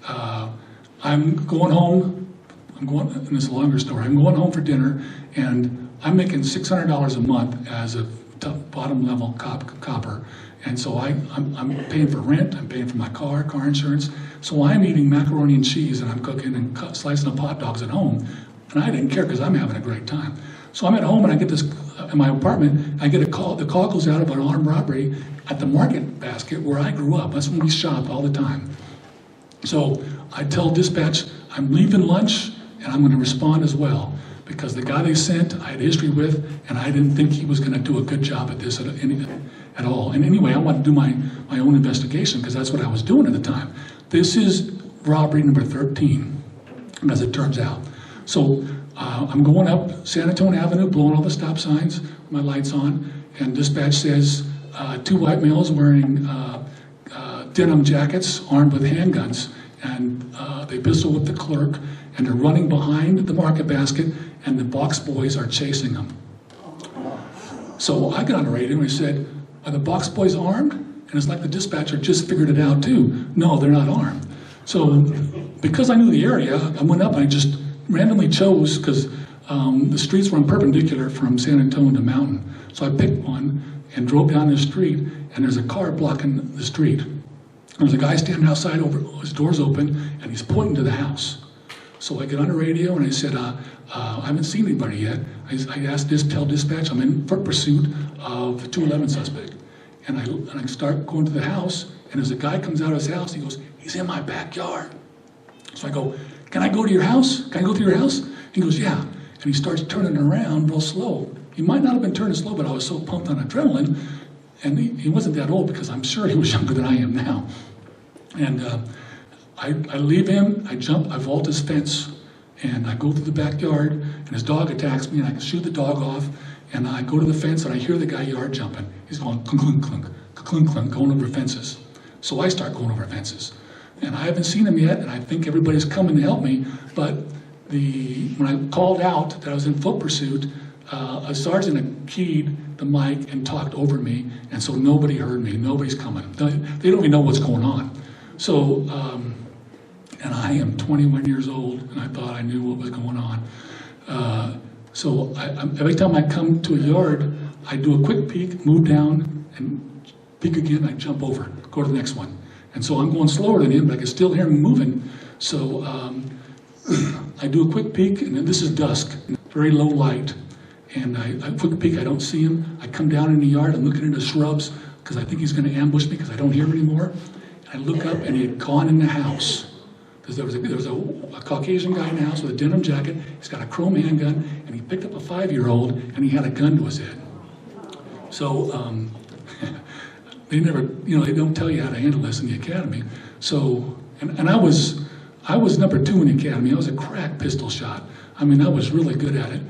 I'm going home. And it's a longer story. I'm going home for dinner, and I'm making $600 a month as a bottom level copper. And so I'm paying for rent. I'm paying for my car insurance. So I'm eating macaroni and cheese, and I'm cooking and slicing up hot dogs at home. And I didn't care because I'm having a great time. So I'm at home, and I get this, in my apartment, I get a call. The call goes out of an armed robbery at the Market Basket where I grew up. That's when we shopped all the time. So I tell dispatch, I'm leaving lunch, and I'm going to respond as well. Because the guy they sent, I had history with, and I didn't think he was going to do a good job at this at all. And anyway, I want to do my own investigation, because that's what I was doing at the time. This is robbery number 13, as it turns out. So I'm going up San Antonio Avenue, blowing all the stop signs, my lights on, and dispatch says 2 white males wearing denim jackets, armed with handguns, and they pistol whip the clerk, and they're running behind the Market Basket, and the box boys are chasing them. So I got on the radio and I said, are the box boys armed? And it's like the dispatcher just figured it out too. No, they're not armed. So because I knew the area, I went up and I just randomly chose, because the streets were perpendicular from San Antonio to Mountain. So I picked one and drove down the street, and there's a car blocking the street. There's a guy standing outside, his door's open, and he's pointing to the house. So I get on the radio and I said, I haven't seen anybody yet. I asked tell dispatch, I'm in for pursuit of the 211 suspect. And I start going to the house, and as the guy comes out of his house, he goes, he's in my backyard. So I go, can I go to your house? Can I go through your house? He goes, yeah. And he starts turning around real slow. He might not have been turning slow, but I was so pumped on adrenaline. And he wasn't that old, because I'm sure he was younger than I am now. And I leave him, I vault his fence, and I go through the backyard, and his dog attacks me, and I shoot the dog off, and I go to the fence, and I hear the guy yard jumping. He's going clunk, clunk, clunk, clunk, going over fences. So I start going over fences. And I haven't seen him yet, and I think everybody's coming to help me, but when I called out that I was in foot pursuit, a sergeant keyed the mic and talked over me, and so nobody heard me, nobody's coming. They don't even know what's going on. So, and I am 21 years old, and I thought I knew what was going on. So every time I come to a yard, I do a quick peek, move down, and peek again, I jump over, go to the next one. And so I'm going slower than him, but I can still hear him moving. So I do a quick peek, and then this is dusk, very low light. And I quick peek, I don't see him. I come down in the yard, I'm looking into shrubs, because I think he's going to ambush me, because I don't hear him anymore. I look up, and he had gone in the house. Because there was a Caucasian guy in the house with a denim jacket. He's got a chrome handgun, and he picked up a 5-year-old, and he had a gun to his head. So they never, they don't tell you how to handle this in the academy. So, and I was number 2 in the academy. I was a crack pistol shot. I mean, I was really good at it.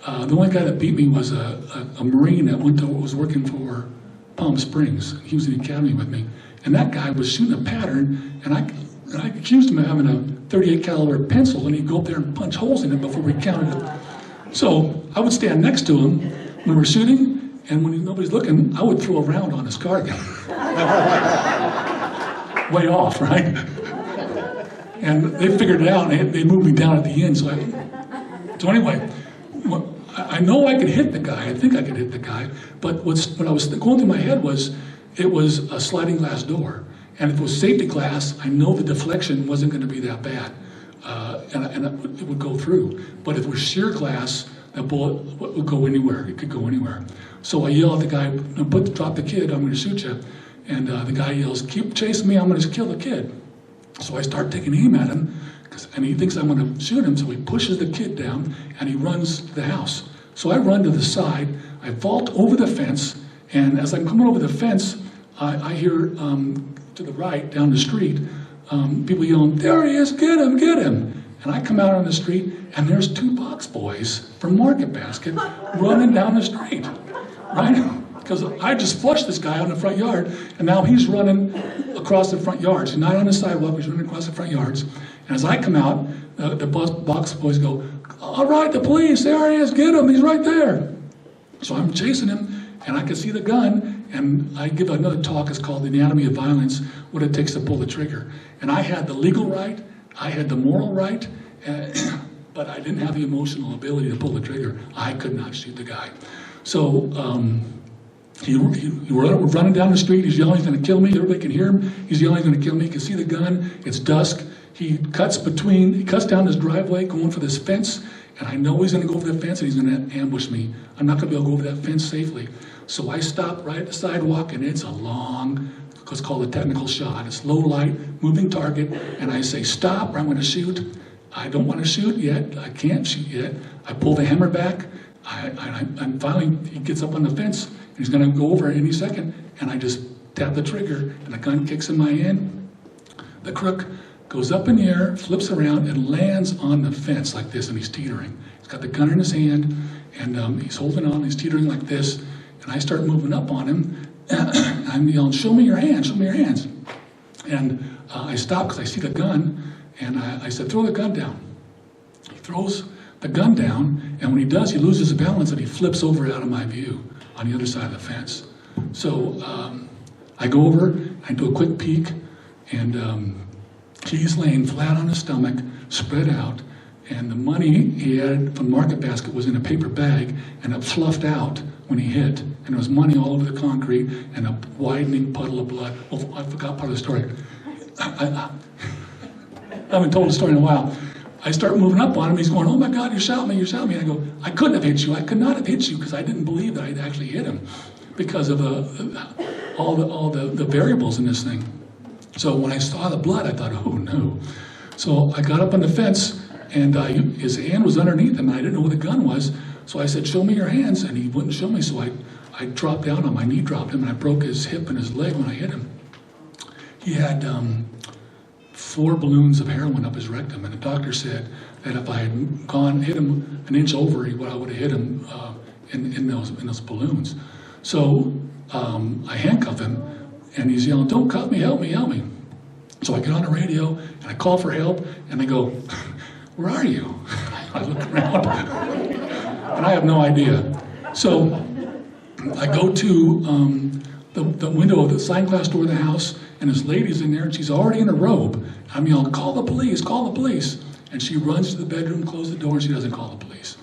The only guy that beat me was a Marine that was working for Palm Springs. He was in the academy with me. And that guy was shooting a pattern, and I accused him of having a 38 caliber pencil, and he'd go up there and punch holes in it before we counted it. So I would stand next to him when we're shooting, and when nobody's looking, I would throw a round on his cardigan. Way off, right? And they figured it out, and they moved me down at the end. So anyway, I know I could hit the guy. I think I could hit the guy. But what I was going through my head was, it was a sliding glass door. And if it was safety glass, I know the deflection wasn't going to be that bad. And it would go through. But if it was sheer glass, that bullet would go anywhere. It could go anywhere. So I yell at the guy, drop the kid, I'm going to shoot you. And the guy yells, keep chasing me, I'm going to kill the kid. So I start taking aim at him, and he thinks I'm going to shoot him, so he pushes the kid down, and he runs to the house. So I run to the side, I vault over the fence, and as I'm coming over the fence, I hear to the right, down the street, people yelling, "There he is, get him, get him." And I come out on the street, and there's 2 box boys from Market Basket running down the street, right? Because I just flushed this guy out in the front yard, and now he's running across the front yards. He's not on the sidewalk, he's running across the front yards. And as I come out, the box boys go, "All right, the police, there he is, get him, he's right there." So I'm chasing him, and I can see the gun, and I give another talk, it's called The Anatomy of Violence, What It Takes to Pull the Trigger. And I had the legal right, I had the moral right, but I didn't have the emotional ability to pull the trigger. I could not shoot the guy. So he was running down the street, he's yelling, he's gonna kill me, everybody can hear him, he's yelling, he's gonna kill me, you can see the gun, it's dusk, he cuts down this driveway going for this fence, and I know he's gonna go over that fence and he's gonna ambush me. I'm not gonna be able to go over that fence safely. So I stop right at the sidewalk, and it's a long, what's called a technical shot. It's low light, moving target, and I say, "Stop, or I'm gonna shoot." I don't wanna shoot yet, I can't shoot yet. I pull the hammer back, I'm finally, he gets up on the fence, and he's gonna go over any second, and I just tap the trigger, and the gun kicks in my hand. The crook goes up in the air, flips around, and lands on the fence like this, and he's teetering. He's got the gun in his hand, and he's holding on, he's teetering like this, and I start moving up on him, and I'm yelling, "Show me your hands, show me your hands." And I stop because I see the gun, and I said, "Throw the gun down." He throws the gun down, and when he does, he loses his balance, and he flips over out of my view on the other side of the fence. So I go over, I do a quick peek, and he's laying flat on his stomach, spread out, and the money he had from Market Basket was in a paper bag, and it fluffed out when he hit, and there was money all over the concrete, and a widening puddle of blood. Oh, I forgot part of the story. I haven't told the story in a while. I start moving up on him, he's going, "Oh my God, you shot me, you shot me." And I go, "I couldn't have hit you, I could not have hit you," because I didn't believe that I'd actually hit him, because of all the variables in this thing. So when I saw the blood, I thought, "Oh no." So I got up on the fence, and his hand was underneath him, and I didn't know where the gun was. So I said, "Show me your hands," and he wouldn't show me. So I dropped down on my knee, dropped him, and I broke his hip and his leg when I hit him. He had 4 balloons of heroin up his rectum, and the doctor said that if I had hit him an inch over, I would have hit him in those balloons. So I handcuff him, and he's yelling, "Don't cuff me, help me, help me." So I get on the radio, and I call for help, and they go, "Where are you?" I look around, and I have no idea. So I go to the window of the sliding glass door of the house, and this lady's in there, and she's already in a robe. I'm yelling, "Call the police, call the police." And she runs to the bedroom, closes the door, and she doesn't call the police.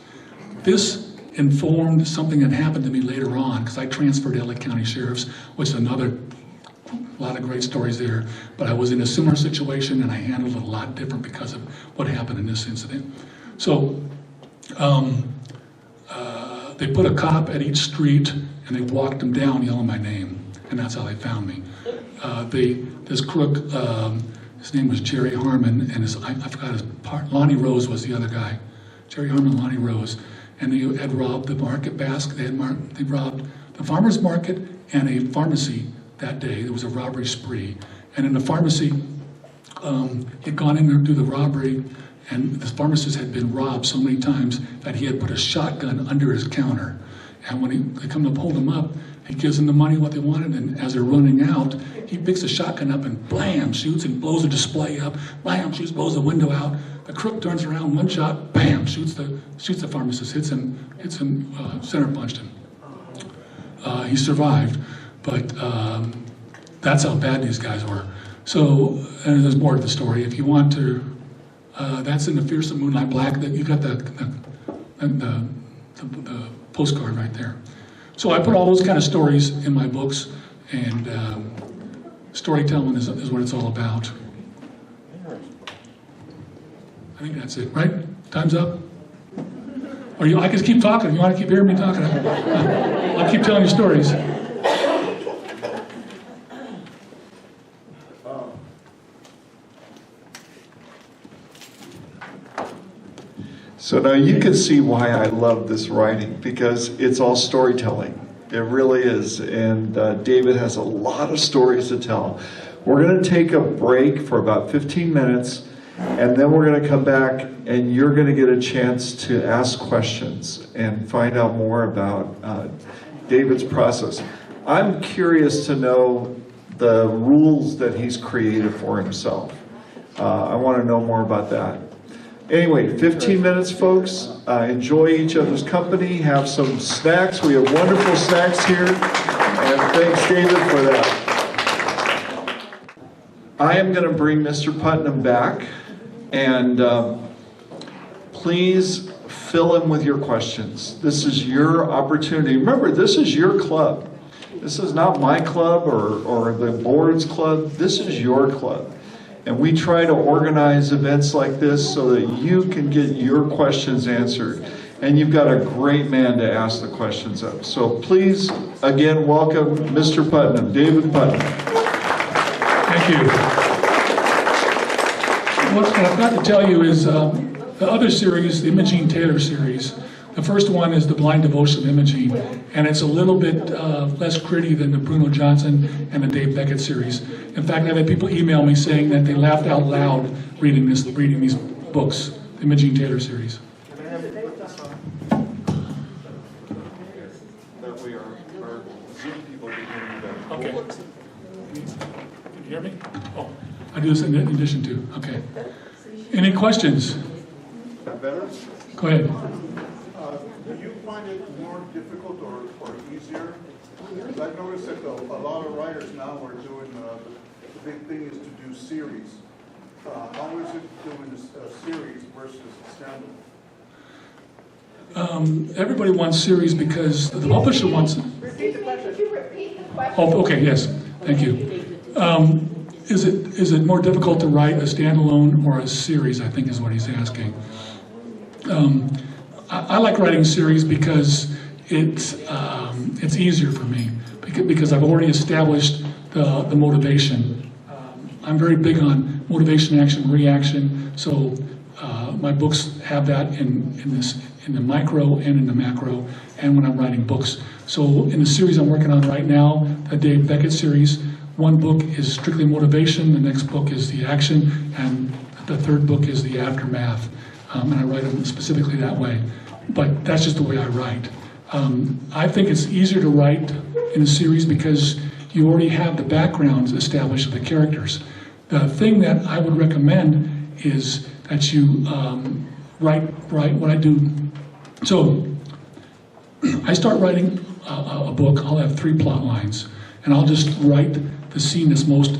This informed something that happened to me later on, because I transferred to LA County Sheriff's, which is a lot of great stories there. But I was in a similar situation, and I handled it a lot different because of what happened in this incident. So they put a cop at each street, and they walked him down yelling my name, and that's how they found me. This crook, his name was Jerry Harmon, and I forgot his part. Lonnie Rose was the other guy. Jerry Harmon, Lonnie Rose, and they had robbed the Market Basket. They robbed the farmer's market and a pharmacy that day. There was a robbery spree, and in the pharmacy, he'd gone in there to do the robbery, and the pharmacist had been robbed so many times that he had put a shotgun under his counter. And when they come to hold him up, he gives them the money, what they wanted, and as they're running out, he picks the shotgun up and blam, shoots and blows the display up, blam, shoots, blows the window out. The crook turns around, one shot, bam, shoots the pharmacist, hits him, center punched him. He survived, but that's how bad these guys were. So, and there's more to the story. If you want to, that's in the Fearsome Moonlight Black. That you got the postcard right there. So I put all those kind of stories in my books, and storytelling is what it's all about. I think that's it, right? Time's up? Or I can keep talking. If you want to keep hearing me talking, I'll keep telling you stories. So now you can see why I love this writing, because it's all storytelling. It really is. And David has a lot of stories to tell. We're going to take a break for about 15 minutes, and then we're going to come back, and you're going to get a chance to ask questions and find out more about David's process. I'm curious to know the rules that he's created for himself. I want to know more about that. Anyway, 15 minutes, folks. Enjoy each other's company. Have some snacks. We have wonderful snacks here. And thanks, David, for that. I am going to bring Mr. Putnam back. And please fill in with your questions. This is your opportunity. Remember, this is your club. This is not my club or the board's club. This is your club. And we try to organize events like this so that you can get your questions answered. And you've got a great man to ask the questions of. So please, again, welcome Mr. Putnam, David Putnam. Thank you. What I've got to tell you is the other series, the Imogene Taylor series, the first one is the Blind Devotion of Imogene, and it's a little bit less gritty than the Bruno Johnson and the Dave Beckett series. In fact, I've had people email me saying that they laughed out loud reading these books, the Imogene Taylor series. That way our Zoom people can hear you. Okay. Can you hear me? Oh, I do this in addition to. Okay. Any questions? That better? Go ahead. Do you find it more difficult or easier? Because I've noticed that a lot of writers now are doing, the big thing is to do series. How is it doing a series versus standalone? Everybody wants series because the publisher wants it. Repeat the question. Could you repeat the question? Oh, okay, yes, thank you. Is it more difficult to write a standalone or a series, I think is what he's asking. I like writing series because it's easier for me because I've already established the motivation. I'm very big on motivation, action, reaction. So my books have that in the micro and in the macro, and when I'm writing books. So in the series I'm working on right now, the Dave Beckett series, one book is strictly motivation, the next book is the action, and the third book is the aftermath. And I write them specifically that way. But that's just the way I write. I think it's easier to write in a series because you already have the backgrounds established of the characters. The thing that I would recommend is that you write what I do. So I start writing a book, I'll have 3 plot lines, and I'll just write the scene that's most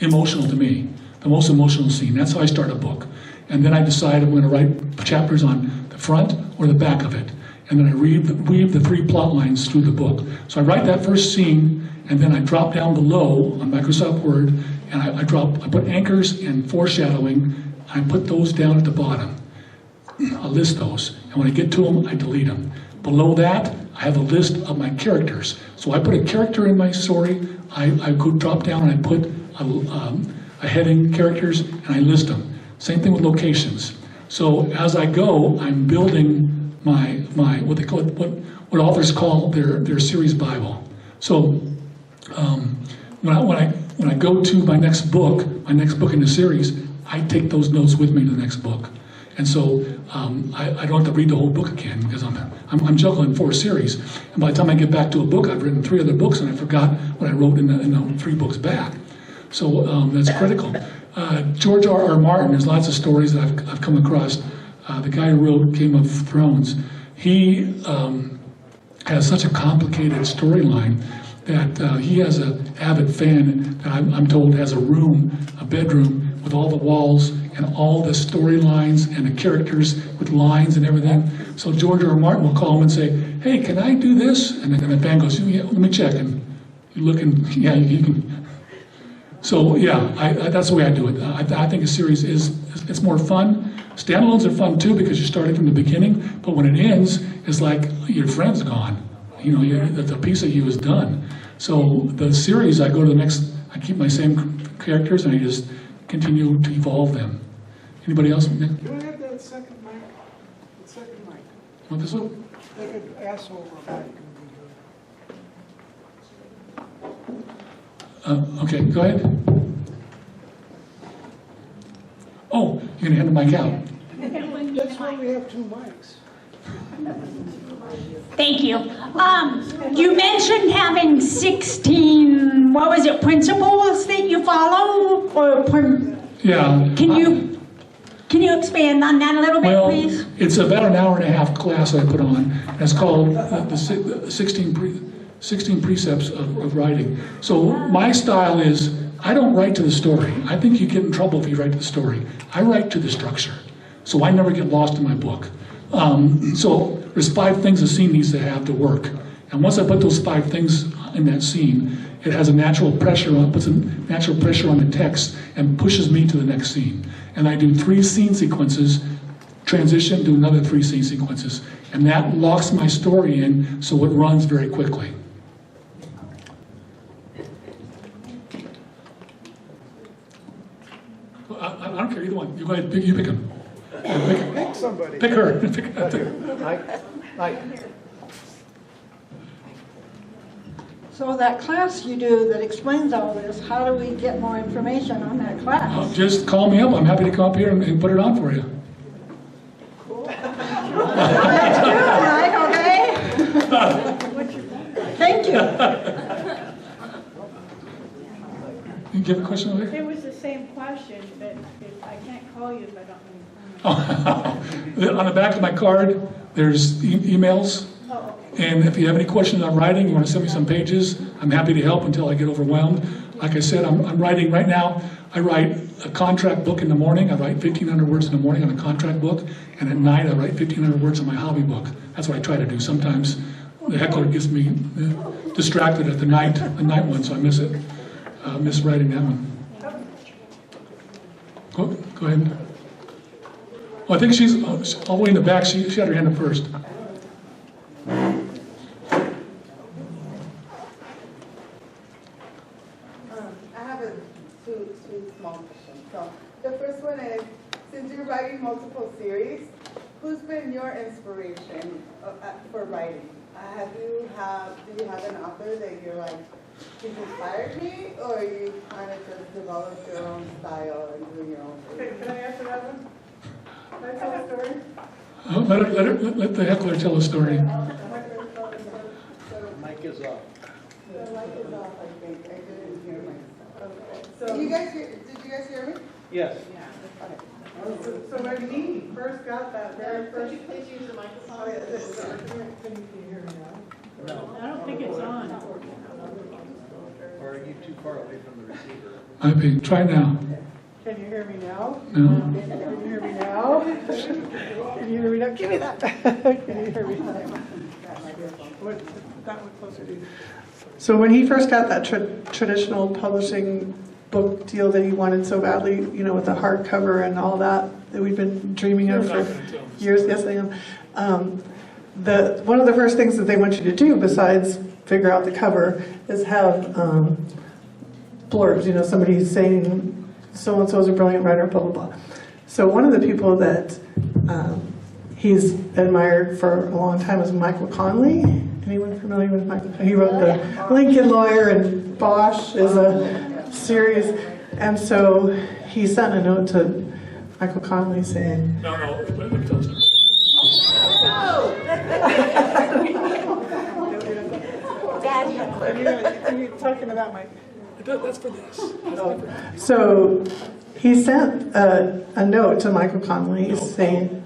emotional to me, the most emotional scene. That's how I start a book. And then I decide I'm going to write chapters on the front or the back of it. And then I weave the 3 plot lines through the book. So I write that first scene, and then I drop down below on Microsoft Word, and I put anchors and foreshadowing. I put those down at the bottom. I list those, and when I get to them, I delete them. Below that, I have a list of my characters. So I put a character in my story, I go drop down and I put a heading, characters, and I list them. Same thing with locations. So as I go, I'm building my what they call what authors call their series Bible. So when I go to my next book in the series, I take those notes with me to the next book. And so I don't have to read the whole book again because I'm juggling 4 series. And by the time I get back to a book, I've written 3 other books and I forgot what I wrote in the 3 books back. So that's critical. George R.R. Martin, there's lots of stories that I've come across. The guy who wrote Game of Thrones, he has such a complicated storyline that he has an avid fan that I'm told has a bedroom with all the walls and all the storylines and the characters with lines and everything. So George R. R. Martin will call him and say, "Hey, can I do this?" And then the fan goes, "Yeah, let me check." And you look and, yeah, you can. So yeah, that's the way I do it. I think a series it's more fun. Standalones are fun too because you're starting from the beginning, but when it ends, it's like your friend's gone. You know, the piece of you is done. So the series, I go to the next, I keep my same characters and I just continue to evolve them. Anybody else? Can I have that second mic? The second mic. Want this one? They could ask over mic. Okay, go ahead. Oh, you're gonna hand the mic out. That's why we have two mics. Thank you. You mentioned having 16, what was it, principles that you follow? Yeah. Can you expand on that a little bit, Well, please? it's about an hour and a half class I put on. It's called the 16 Precepts of Writing. So my style is, I don't write to the story. I think you get in trouble if you write to the story. I write to the structure. So I never get lost in my book. So there's 5 things a scene needs to have to work. And once I put those 5 things in that scene, it has a natural pressure on, puts a natural pressure on the text and pushes me to the next scene. And I do 3 scene sequences, transition to another 3 scene sequences. And that locks my story in so it runs very quickly. I don't care, either one. You go ahead, you pick him. Pick somebody. Pick her. So that class you do that explains all this, how do we get more information on that class? Just call me up. I'm happy to come up here and put it on for you. Let's do it, Mike, okay? Thank you. You give a question over It here? was the same question, but if I can't call you if I don't know. On the back of my card, there's emails. And if you have any questions on writing, you want to send me some pages, I'm happy to help until I get overwhelmed. Like I said, I'm writing right now. I write a contract book in the morning. I write 1,500 words in the morning on a contract book. And at night, I write 1,500 words on my hobby book. That's what I try to do. Sometimes the heckler gets me distracted at the night one, so I miss it. Miss writing that one. Go ahead. Oh, I think she's all the way in the back. She had her hand up first. I have two small questions. So the first one is, since you're writing multiple series, who's been your inspiration for writing? Do you have an author that you're like, he's inspired me, or you kind of just developed your own style and doing your own thing? Can I answer that one? Can I tell a story? Let the heckler tell a story. Mike is off. The mic is off, I think. I didn't hear myself. Okay. So did you guys hear me? Yes. Okay. So when he first got that very Could first... you please use the microphone? Oh, yeah, can you hear me now? I don't think it's on. Or are you too far away from the receiver? Try now. Can you hear me now? No. Can you hear me now? Can you hear me now? Give me that. Can you hear me now? That one closer to you. So when he first got that traditional publishing book deal that he wanted so badly, you know, with the hardcover and all that we've been dreaming of for years. Yes, I am. One of the first things that they want you to do, besides figure out the cover, is have blurbs. You know, somebody saying so and so is a brilliant writer, blah blah blah. So one of the people that he's admired for a long time is Michael Conley. Anyone familiar with Michael? He wrote the Lincoln Lawyer, and Bosch is a series. And so he sent a note to Michael Conley saying, No, let me tell a story. You're talking about Mike. That's for this. So he sent a note to Michael Conley saying,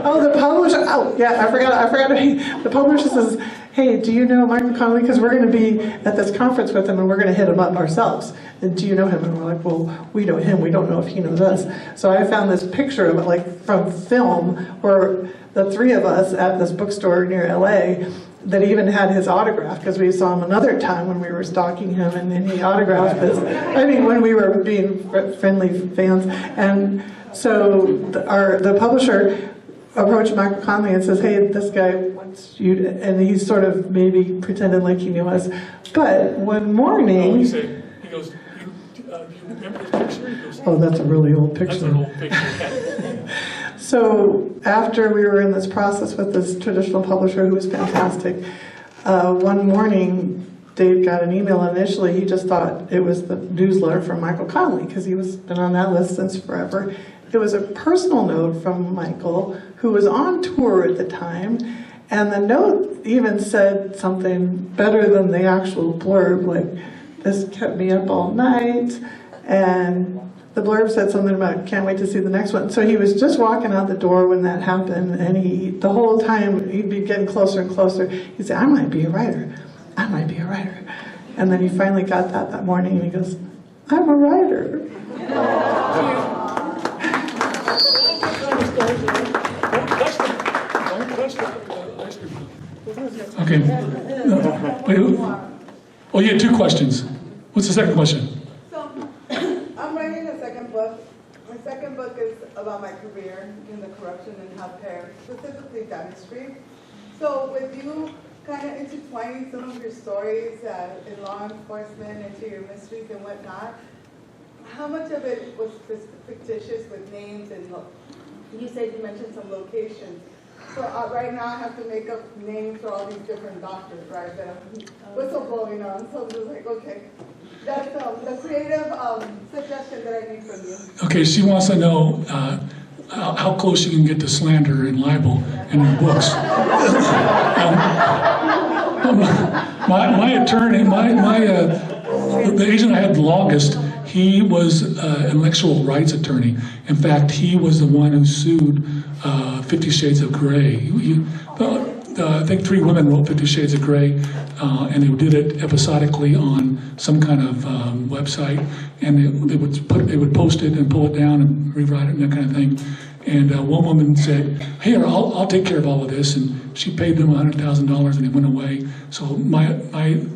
oh, the publisher, oh, yeah, I forgot. The publisher says, hey, do you know Michael Conley? Because we're going to be at this conference with him and we're going to hit him up ourselves. And do you know him? And we're like, well, we know him. We don't know if he knows us. So I found this picture of it, like from film, where the 3 of us at this bookstore near LA that even had his autograph, because we saw him another time when we were stalking him, and then he autographed his, when we were being friendly fans. And so the publisher approached Michael Conley and says, hey, this guy wants you to, and he sort of maybe pretended like he knew us. But one morning... He goes, do you remember this picture? He goes, oh, that's a really old picture. that's an old picture. So after we were in this process with this traditional publisher who was fantastic, one morning Dave got an email initially, he just thought it was the newsletter from Michael Connolly, because he was been on that list since forever. It was a personal note from Michael, who was on tour at the time, and the note even said something better than the actual blurb, like, this kept me up all night, and the blurb said something about, can't wait to see the next one. So he was just walking out the door when that happened, and the whole time, he'd be getting closer and closer. He'd say, I might be a writer. I might be a writer. And then he finally got that morning, and he goes, I'm a writer. Okay. Wait, oh, you had 2 questions. What's the second question? So, I'm writing a second book. My second book is about my career in the corruption in healthcare, specifically dentistry. So with you kind of intertwining some of your stories in law enforcement into your mysteries and whatnot, how much of it was fictitious with names and you said you mentioned some locations. So right now I have to make up names for all these different doctors, right, that I'm whistleblowing on. So I'm just like, okay, that's the creative suggestion that I need from you. Okay, she wants to know how close you can get to slander and libel in her books. My attorney, the agent I had the longest, he was an intellectual rights attorney. In fact, he was the one who sued 50 Shades of Grey. I think 3 women wrote 50 Shades of Grey, and they did it episodically on some kind of website, and they would post it and pull it down and rewrite it and that kind of thing. And one woman said, "Here, I'll take care of all of this," and she paid them $100,000, and it went away. So my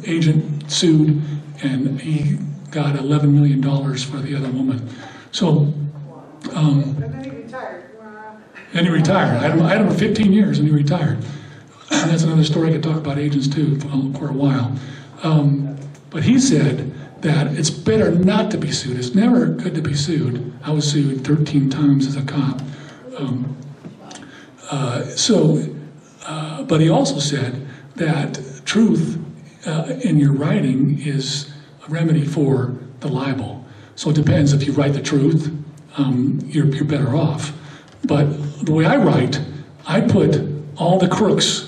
agent sued, and he got $11 million for the other woman. So. And then he retired. And he retired. I had him for 15 years, and he retired. And that's another story I could talk about agents too for a while. But he said that it's better not to be sued. It's never good to be sued. I was sued 13 times as a cop. But he also said that truth in your writing is a remedy for the libel. So it depends. If you write the truth, you're better off. But the way I write, I put all the crooks,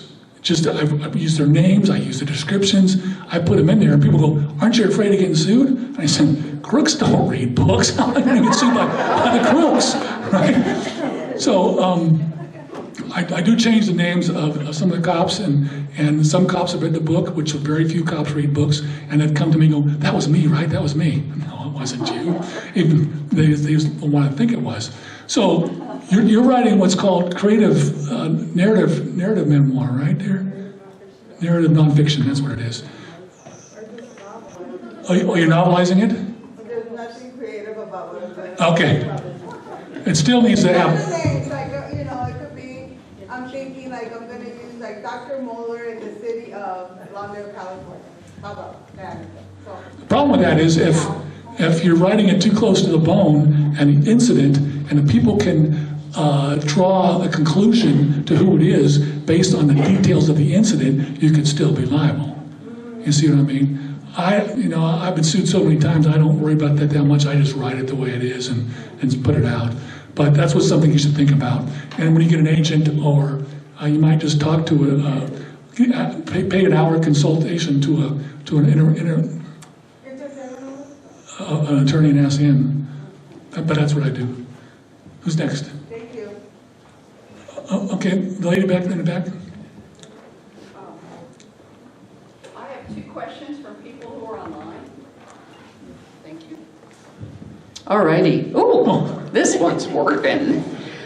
I use their names, I use the descriptions, I put them in there, and people go, "Aren't you afraid of getting sued?" And I said, "Crooks don't read books. How am I going to get sued by the crooks?" Right? So I do change the names of some of the cops, and some cops have read the book, which very few cops read books, and they'd come to me and go, "That was me, right? That was me." No, it wasn't you. Even they don't want to think it was. So you're writing what's called creative narrative memoir, right there? Narrative nonfiction, that's what it is. Oh, you're novelizing it? There's nothing creative about what I'm saying. Okay. It still needs to have... Names, like, it could be, I'm thinking like I'm going to use like Dr. Moeller in the city of Lawndale, California. How about that? So, The problem with that is if you're writing it too close to the bone and the incident, and the people can draw a conclusion to who it is based on the details of the incident, you can still be liable. You see what I mean? I've been sued so many times, I don't worry about that much. I just write it the way it is and put it out. But that's something you should think about. And when you get an agent, or you might just talk to pay an hour consultation to an attorney and ask him. But that's what I do. Who's next? thank you. Okay, the lady back in the back. I have 2 questions from people who are online. Thank you. All righty. Ooh, this one's working.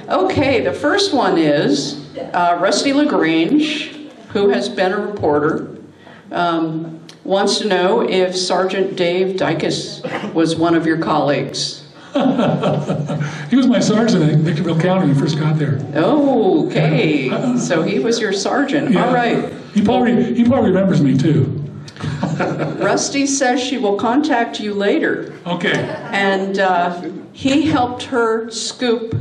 Okay, the first one is Rusty LaGrange, who has been a reporter, wants to know if Sergeant Dave Dicus was one of your colleagues. He was my sergeant in Victorville County when I first got there. Oh, okay. So he was your sergeant. Yeah. All right. He probably remembers me too. Rusty says she will contact you later. Okay. And he helped her scoop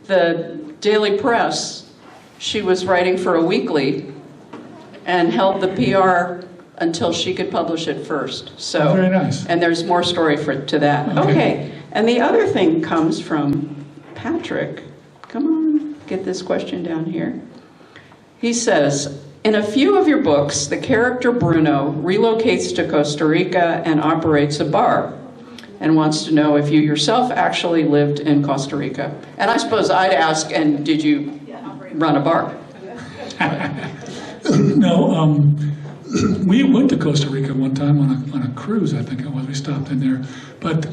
the Daily Press. She was writing for a weekly and held the PR until she could publish it first. So, Very nice. And there's more story to that. Okay. And the other thing comes from Patrick. Come on, get this question down here. He says, in a few of your books, the character Bruno relocates to Costa Rica and operates a bar, and wants to know if you yourself actually lived in Costa Rica. And I suppose I'd ask, and did you run a bar? No, we went to Costa Rica one time on a cruise, I think it was. We stopped in there. But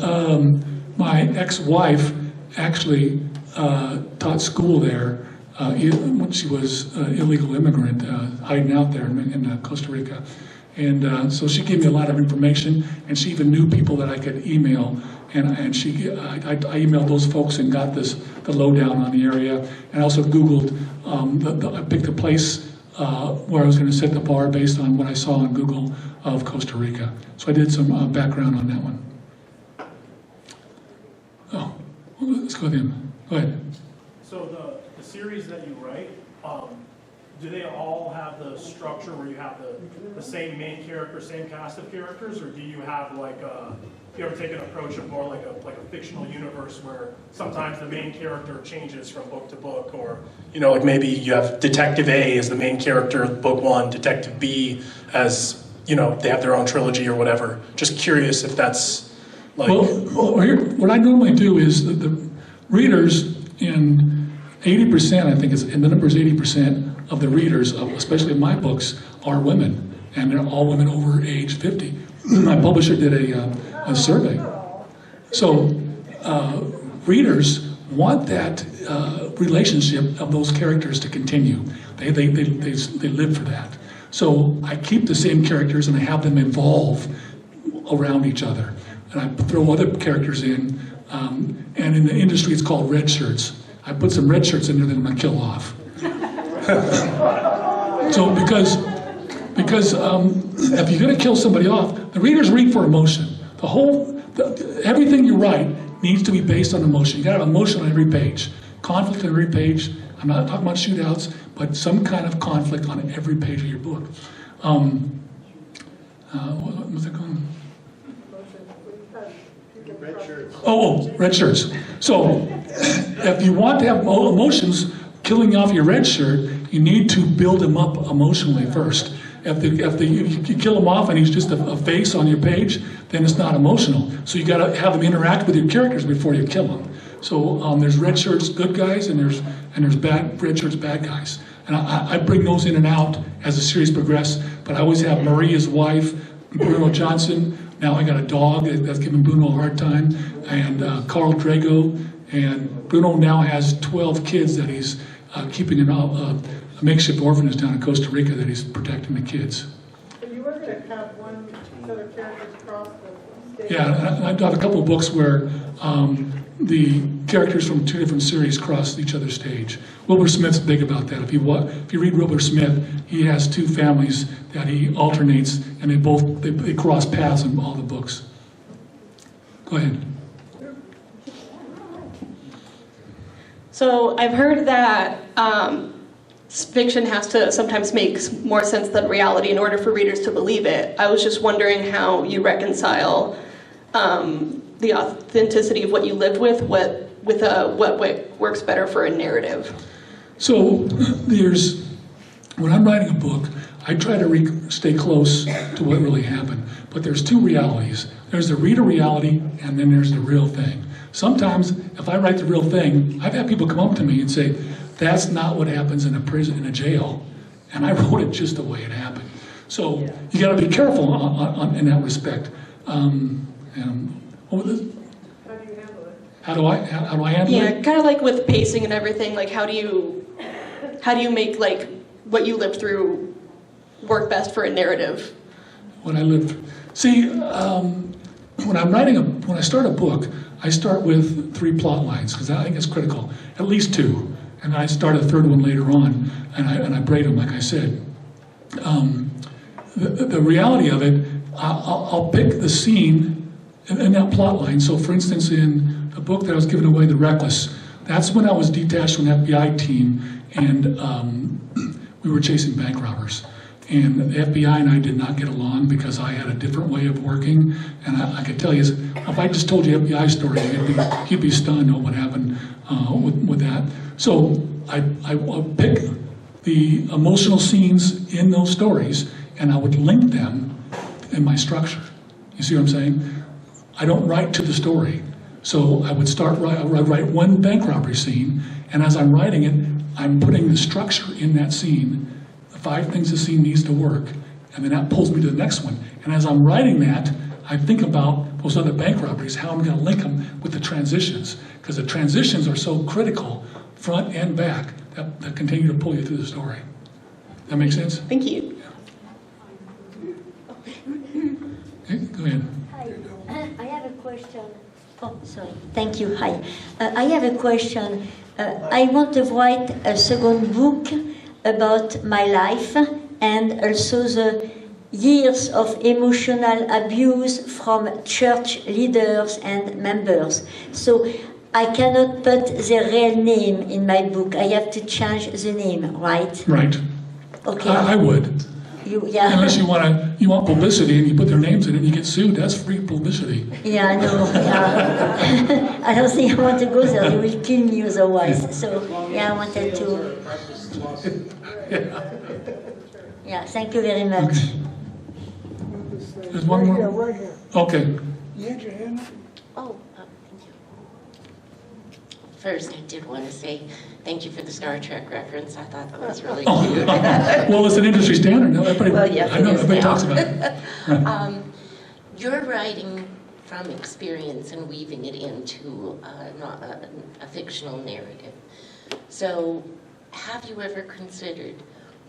my ex-wife actually taught school there when she was an illegal immigrant hiding out there in Costa Rica. And so she gave me a lot of information, and she even knew people that I could email. And I emailed those folks and got the lowdown on the area. And I also Googled, I picked a place where I was going to set the bar based on what I saw on Google of Costa Rica. So I did some background on that one. Oh, let's go with him. Go ahead. So the series that you write, do they all have the structure where you have the same main character, same cast of characters, or do you have like do you ever take an approach of more like a fictional universe where sometimes the main character changes from book to book, or like maybe you have Detective A as the main character of book one, Detective B as they have their own trilogy or whatever. Just curious if that's like. Well, here, what I normally do is the readers in 80%, I think and the number is 80%. Of the readers, especially of my books, are women, and they're all women over age 50. My publisher did a survey. So readers want that relationship of those characters to continue. They live for that. So I keep the same characters and I have them evolve around each other. And I throw other characters in, and in the industry it's called red shirts. I put some red shirts in there that I'm going to kill off. So because if you're going to kill somebody off, the readers read for emotion. Everything you write needs to be based on emotion. You got to have emotion on every page, conflict on every page. I'm not talking about shootouts, but some kind of conflict on every page of your book. What was it called? Red shirts. Oh, red shirts. So if you want to have emotions killing off your red shirt, you need to build him up emotionally first. If you kill him off and he's just a face on your page, then it's not emotional. So you got to have them interact with your characters before you kill them. So there's red shirts, good guys, and there's red shirts, bad guys. And I bring those in and out as the series progresses. But I always have Maria's wife, Bruno Johnson. Now I got a dog that's giving Bruno a hard time, and Carl Drago. And Bruno now has 12 kids that he's keeping in a makeshift orphanage down in Costa Rica that he's protecting the kids. But you were going to have one set of characters across the stage. Yeah, I've got a couple of books where the characters from two different series cross each other's stage. Wilbur Smith's big about that. If you read Wilbur Smith, he has two families that he alternates, and they cross paths in all the books. Go ahead. So I've heard that fiction has to sometimes make more sense than reality in order for readers to believe it. I was just wondering how you reconcile the authenticity of what you lived with what works better for a narrative. So when I'm writing a book, I try to stay close to what really happened. But there's two realities. There's the reader reality, and then there's the real thing. Sometimes, if I write the real thing, I've had people come up to me and say, that's not what happens in a prison, in a jail. And I wrote it just the way it happened. So you got to be careful in that respect. What was this? How do you handle it? How do I handle it? Yeah, kind of like with pacing and everything. Like, how do you make like what you lived through work best for a narrative? What I lived through. See, when I start a book, I start with 3 plot lines because I think it's critical, at least 2, and I start a third one later on, and I braid them like I said. The reality of it, I'll pick the scene in that plot line. So, for instance, in the book that I was giving away, The Reckless, that's when I was detached from an FBI team, and we were chasing bank robbers. And the FBI and I did not get along because I had a different way of working. And I could tell you, if I just told you FBI story, you'd be stunned on what happened with that. So I pick the emotional scenes in those stories, and I would link them in my structure. You see what I'm saying? I don't write to the story. So I would write one bank robbery scene, and as I'm writing it, I'm putting the structure in that scene, the 5 things the scene needs to work, and then that pulls me to the next one. And as I'm writing that, I think about those other bank robberies, how I'm going to link them with the transitions, because the transitions are so critical, front and back, that continue to pull you through the story. That make sense? Thank you. Okay, go ahead. Hi, I have a question. Oh, sorry. Thank you. Hi. I have a question. I want to write a second book about my life and also the years of emotional abuse from church leaders and members. So I cannot put the real name in my book. I have to change the name, right? Right. Okay. I would. Yeah. Unless you want publicity and you put their names in it and you get sued, that's free publicity. Yeah, I know. Yeah. I don't think I want to go there. They will kill me otherwise. Yeah. So, yeah, I wanted to. Yeah, thank you very much. Okay. There's one more? Yeah, right here. Okay. You had your hand up? Oh, thank you. First, I did want to say thank you for the Star Trek reference. I thought that was really cute. Well, it's an industry standard. No, everybody, Well, yes, I know, it is everybody now. talks about it. Right. You're writing from experience and weaving it into not a fictional narrative. So, have you ever considered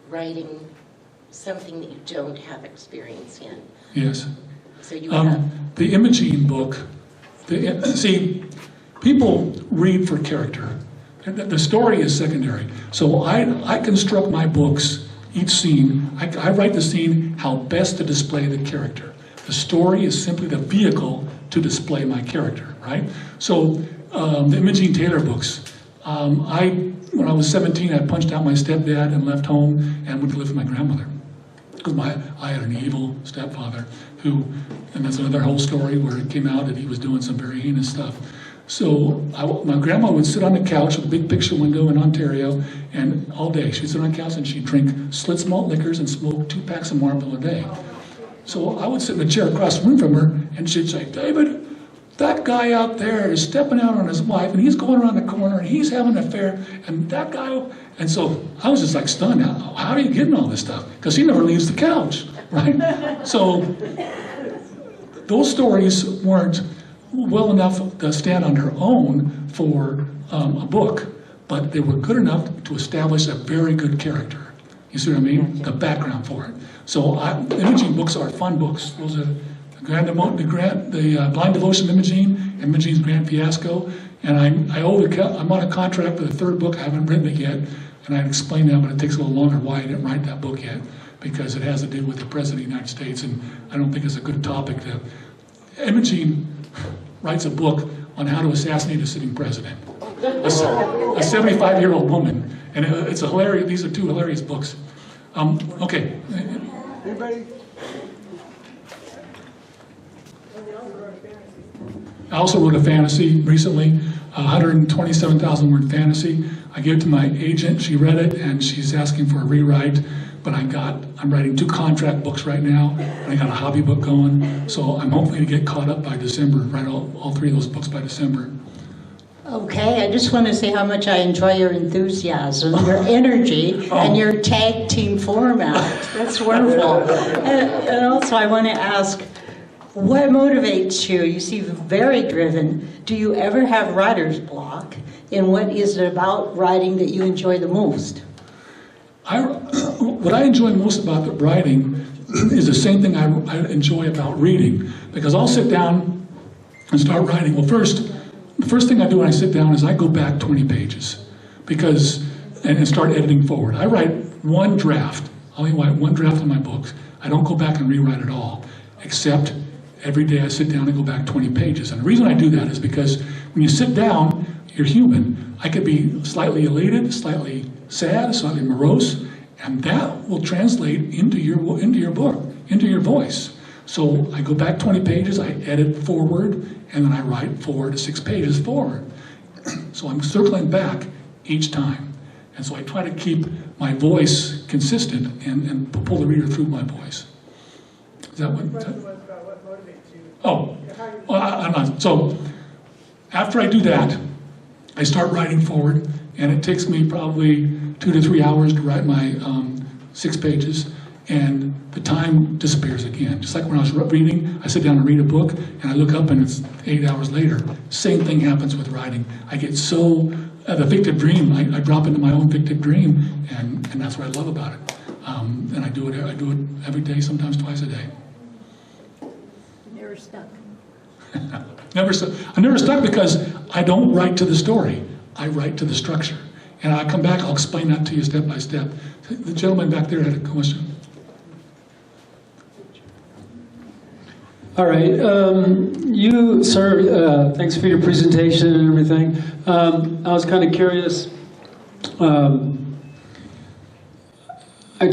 writing something that you don't have experience in? Yes. So you have. The Imogene book, see, people read for character. The story is secondary. So I construct my books, each scene, I write the scene how best to display the character. The story is simply the vehicle to display my character, right? So the Imogene Taylor books, when I was 17, I punched out my stepdad and left home and went to live with my grandmother. Because I had an evil stepfather who, and that's another whole story where it came out that he was doing some very heinous stuff. So my grandma would sit on the couch with a big picture window in Ontario, and all day she'd sit on the couch and she'd drink Schlitz malt liquors and smoke 2 packs of Marlboro a day. So I would sit in a chair across the room from her, and she'd say, "David, that guy out there is stepping out on his wife, and he's going around the corner, and he's having an affair, and that guy..." And so I was just like stunned. How are you getting all this stuff? Because he never leaves the couch, right? So those stories weren't well enough to stand on their own for a book, but they were good enough to establish a very good character. You see what I mean? The background for it. So Imogene books are fun books. Those are the Blind Devotion of Imogene, Imogene's Grand Fiasco, and I'm on a contract for the 3rd book. I haven't written it yet, and I explained that, but it takes a little longer why I didn't write that book yet, because it has to do with the President of the United States, and I don't think it's a good topic to. Imogene writes a book on how to assassinate a sitting president. A 75-year-old woman, and it's a hilarious. These are 2 hilarious books. Okay. Anybody? I also wrote a fantasy recently, 127,000 word fantasy. I gave it to my agent, she read it, and she's asking for a rewrite, but I'm writing 2 contract books right now, and I got a hobby book going, so I'm hoping to get caught up by December, write all 3 of those books by December. Okay, I just want to say how much I enjoy your enthusiasm, your energy, and your tag team format. That's wonderful. And also I want to ask, what motivates you? You seem very driven. Do you ever have writer's block? And what is it about writing that you enjoy the most? What I enjoy most about the writing is the same thing I enjoy about reading, because I'll sit down and start writing. Well, the first thing I do when I sit down is I go back 20 pages and start editing forward. I write 1 draft. I only write 1 draft of my books. I don't go back and rewrite it all, except every day I sit down and go back 20 pages. And the reason I do that is because when you sit down, you're human. I could be slightly elated, slightly sad, slightly morose, And that will translate into your book, into your voice. So I go back 20 pages, I edit forward, and then I write 4 to 6 pages forward. So I'm circling back each time. And so I try to keep my voice consistent and pull the reader through my voice. Is that what? The question was about what motivates you. Oh, well, I'm not. So after I do that, I start writing forward, and it takes me probably 2 to 3 hours to write my 6 pages, and the time disappears again. Just like when I was reading, I sit down and read a book, and I look up and it's 8 hours later. Same thing happens with writing. I get so, the fictive dream, I drop into my own fictive dream, and that's what I love about it. And I do it every day, sometimes twice a day. Never stuck. I'm never stuck because I don't write to the story. I write to the structure. And I come back, I'll explain that to you step by step. The gentleman back there had a question. All right. You, sir, thanks for your presentation and everything. I was kind of curious. I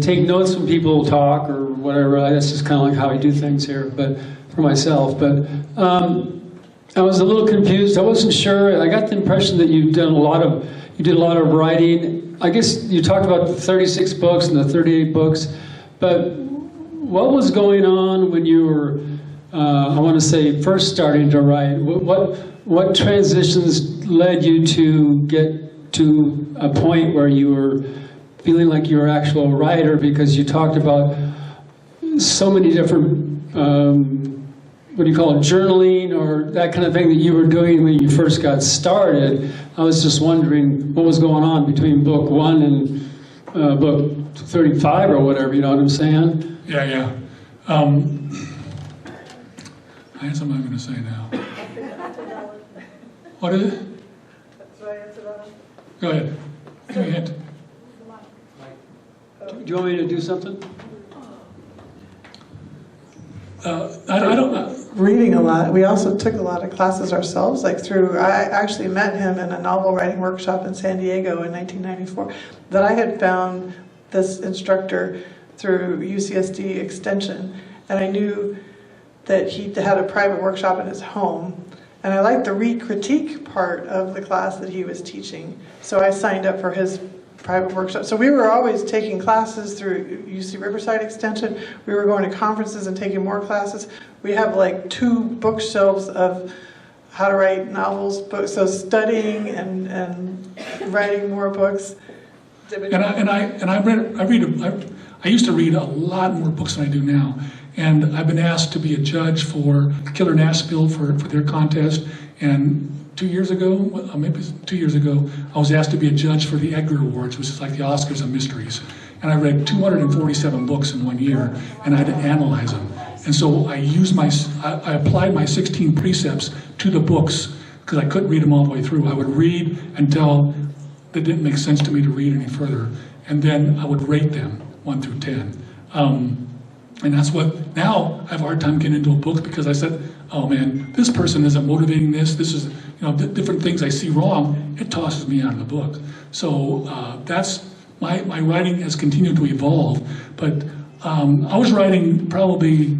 take notes when people talk or whatever. That's just kind of like how I do things here, but for myself. But I was a little confused. I wasn't sure. I got the impression that you did a lot of writing. I guess you talked about the 36 books and the 38 books, but what was going on when you were, I want to say, first starting to write? What transitions led you to get to a point where you were feeling like you were an actual writer? Because you talked about so many different, what do you call it, journaling or that kind of thing that you were doing when you first got started. I was just wondering what was going on between book 1 and book 35 or whatever, you know what I'm saying? Yeah. I have something I'm going to say now. What is it? Should I answer that one? Go ahead. Give me a hint. Do you want me to do something? I don't. Reading a lot. We also took a lot of classes ourselves, I actually met him in a novel writing workshop in San Diego in 1994, that I had found this instructor through UCSD Extension, and I knew that he had a private workshop in his home, and I liked the read critique part of the class that he was teaching, so I signed up for his private workshop. So we were always taking classes through UC Riverside Extension. We were going to conferences and taking more classes. We have like 2 bookshelves of how to write novels, books, so studying and writing more books. I used to read a lot more books than I do now, and I've been asked to be a judge for Killer Nashville for their contest, and 2 years ago, maybe 2 years ago, I was asked to be a judge for the Edgar Awards, which is like the Oscars of mysteries. And I read 247 books in 1 year, and I had to analyze them. And so I applied my 16 precepts to the books, because I couldn't read them all the way through. I would read until it didn't make sense to me to read any further. And then I would rate them 1 through 10. And that's what, now I have a hard time getting into a book because I said, oh man, this person isn't motivating this is, different things I see wrong, it tosses me out of the book. So that's, my writing has continued to evolve, but I was writing probably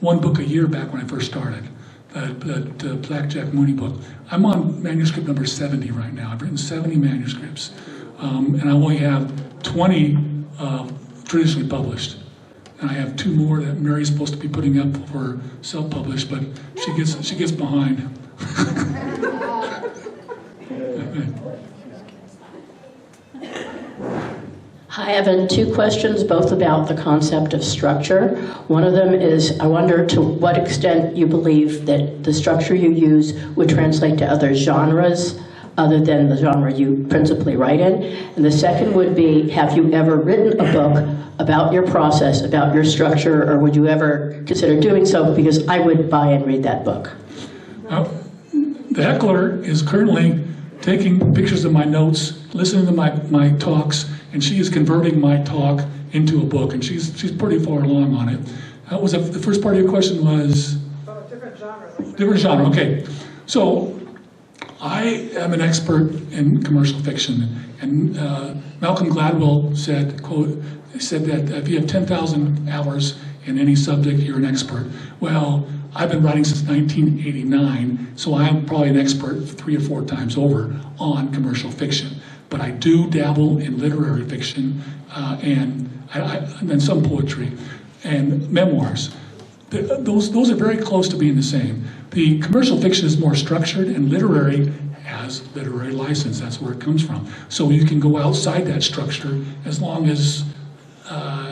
1 book a year back when I first started, the Blackjack Mooney book. I'm on manuscript number 70 right now. I've written 70 manuscripts, and I only have 20 traditionally published. And I have 2 more that Mary's supposed to be putting up for self-published, but she gets behind. Hi, I have 2 questions, both about the concept of structure. One of them is, I wonder to what extent you believe that the structure you use would translate to other genres other than the genre you principally write in. And the second would be, have you ever written a book about your process, about your structure, or would you ever consider doing so? Because I would buy and read that book. The heckler is currently taking pictures of my notes, listening to my talks, and she is converting my talk into a book, and she's pretty far along on it. The first part of your question was? Different genre. Different genre, okay. So I am an expert in commercial fiction, and Malcolm Gladwell said, quote, said that if you have 10,000 hours in any subject, you're an expert. Well, I've been writing since 1989, so I'm probably an expert 3 or 4 times over on commercial fiction. But I do dabble in literary fiction and then some poetry and memoirs. Those are very close to being the same. The commercial fiction is more structured, and literary has literary license. That's where it comes from. So you can go outside that structure as long as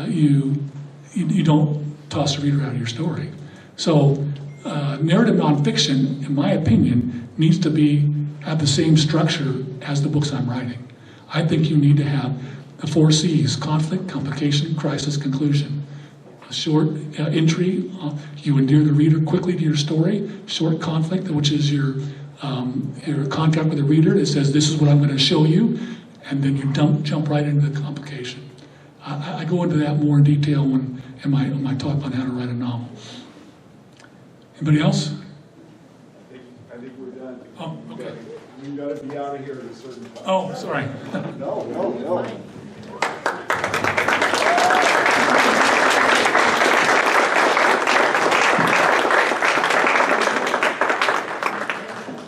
you don't toss the reader out of your story. So narrative nonfiction, in my opinion, needs to have the same structure as the books I'm writing. I think you need to have the 4 C's: conflict, complication, crisis, conclusion. A short entry, you endear the reader quickly to your story. Short conflict, which is your contract with the reader that says, this is what I'm going to show you, and then you jump right into the complication. I go into that more in detail in my talk on how to write a novel. Anybody else? I think we're done. Oh, okay. We've got to be out of here at a certain time. Oh, sorry. No.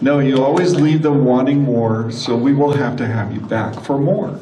No, you always leave them wanting more, so we will have to have you back for more.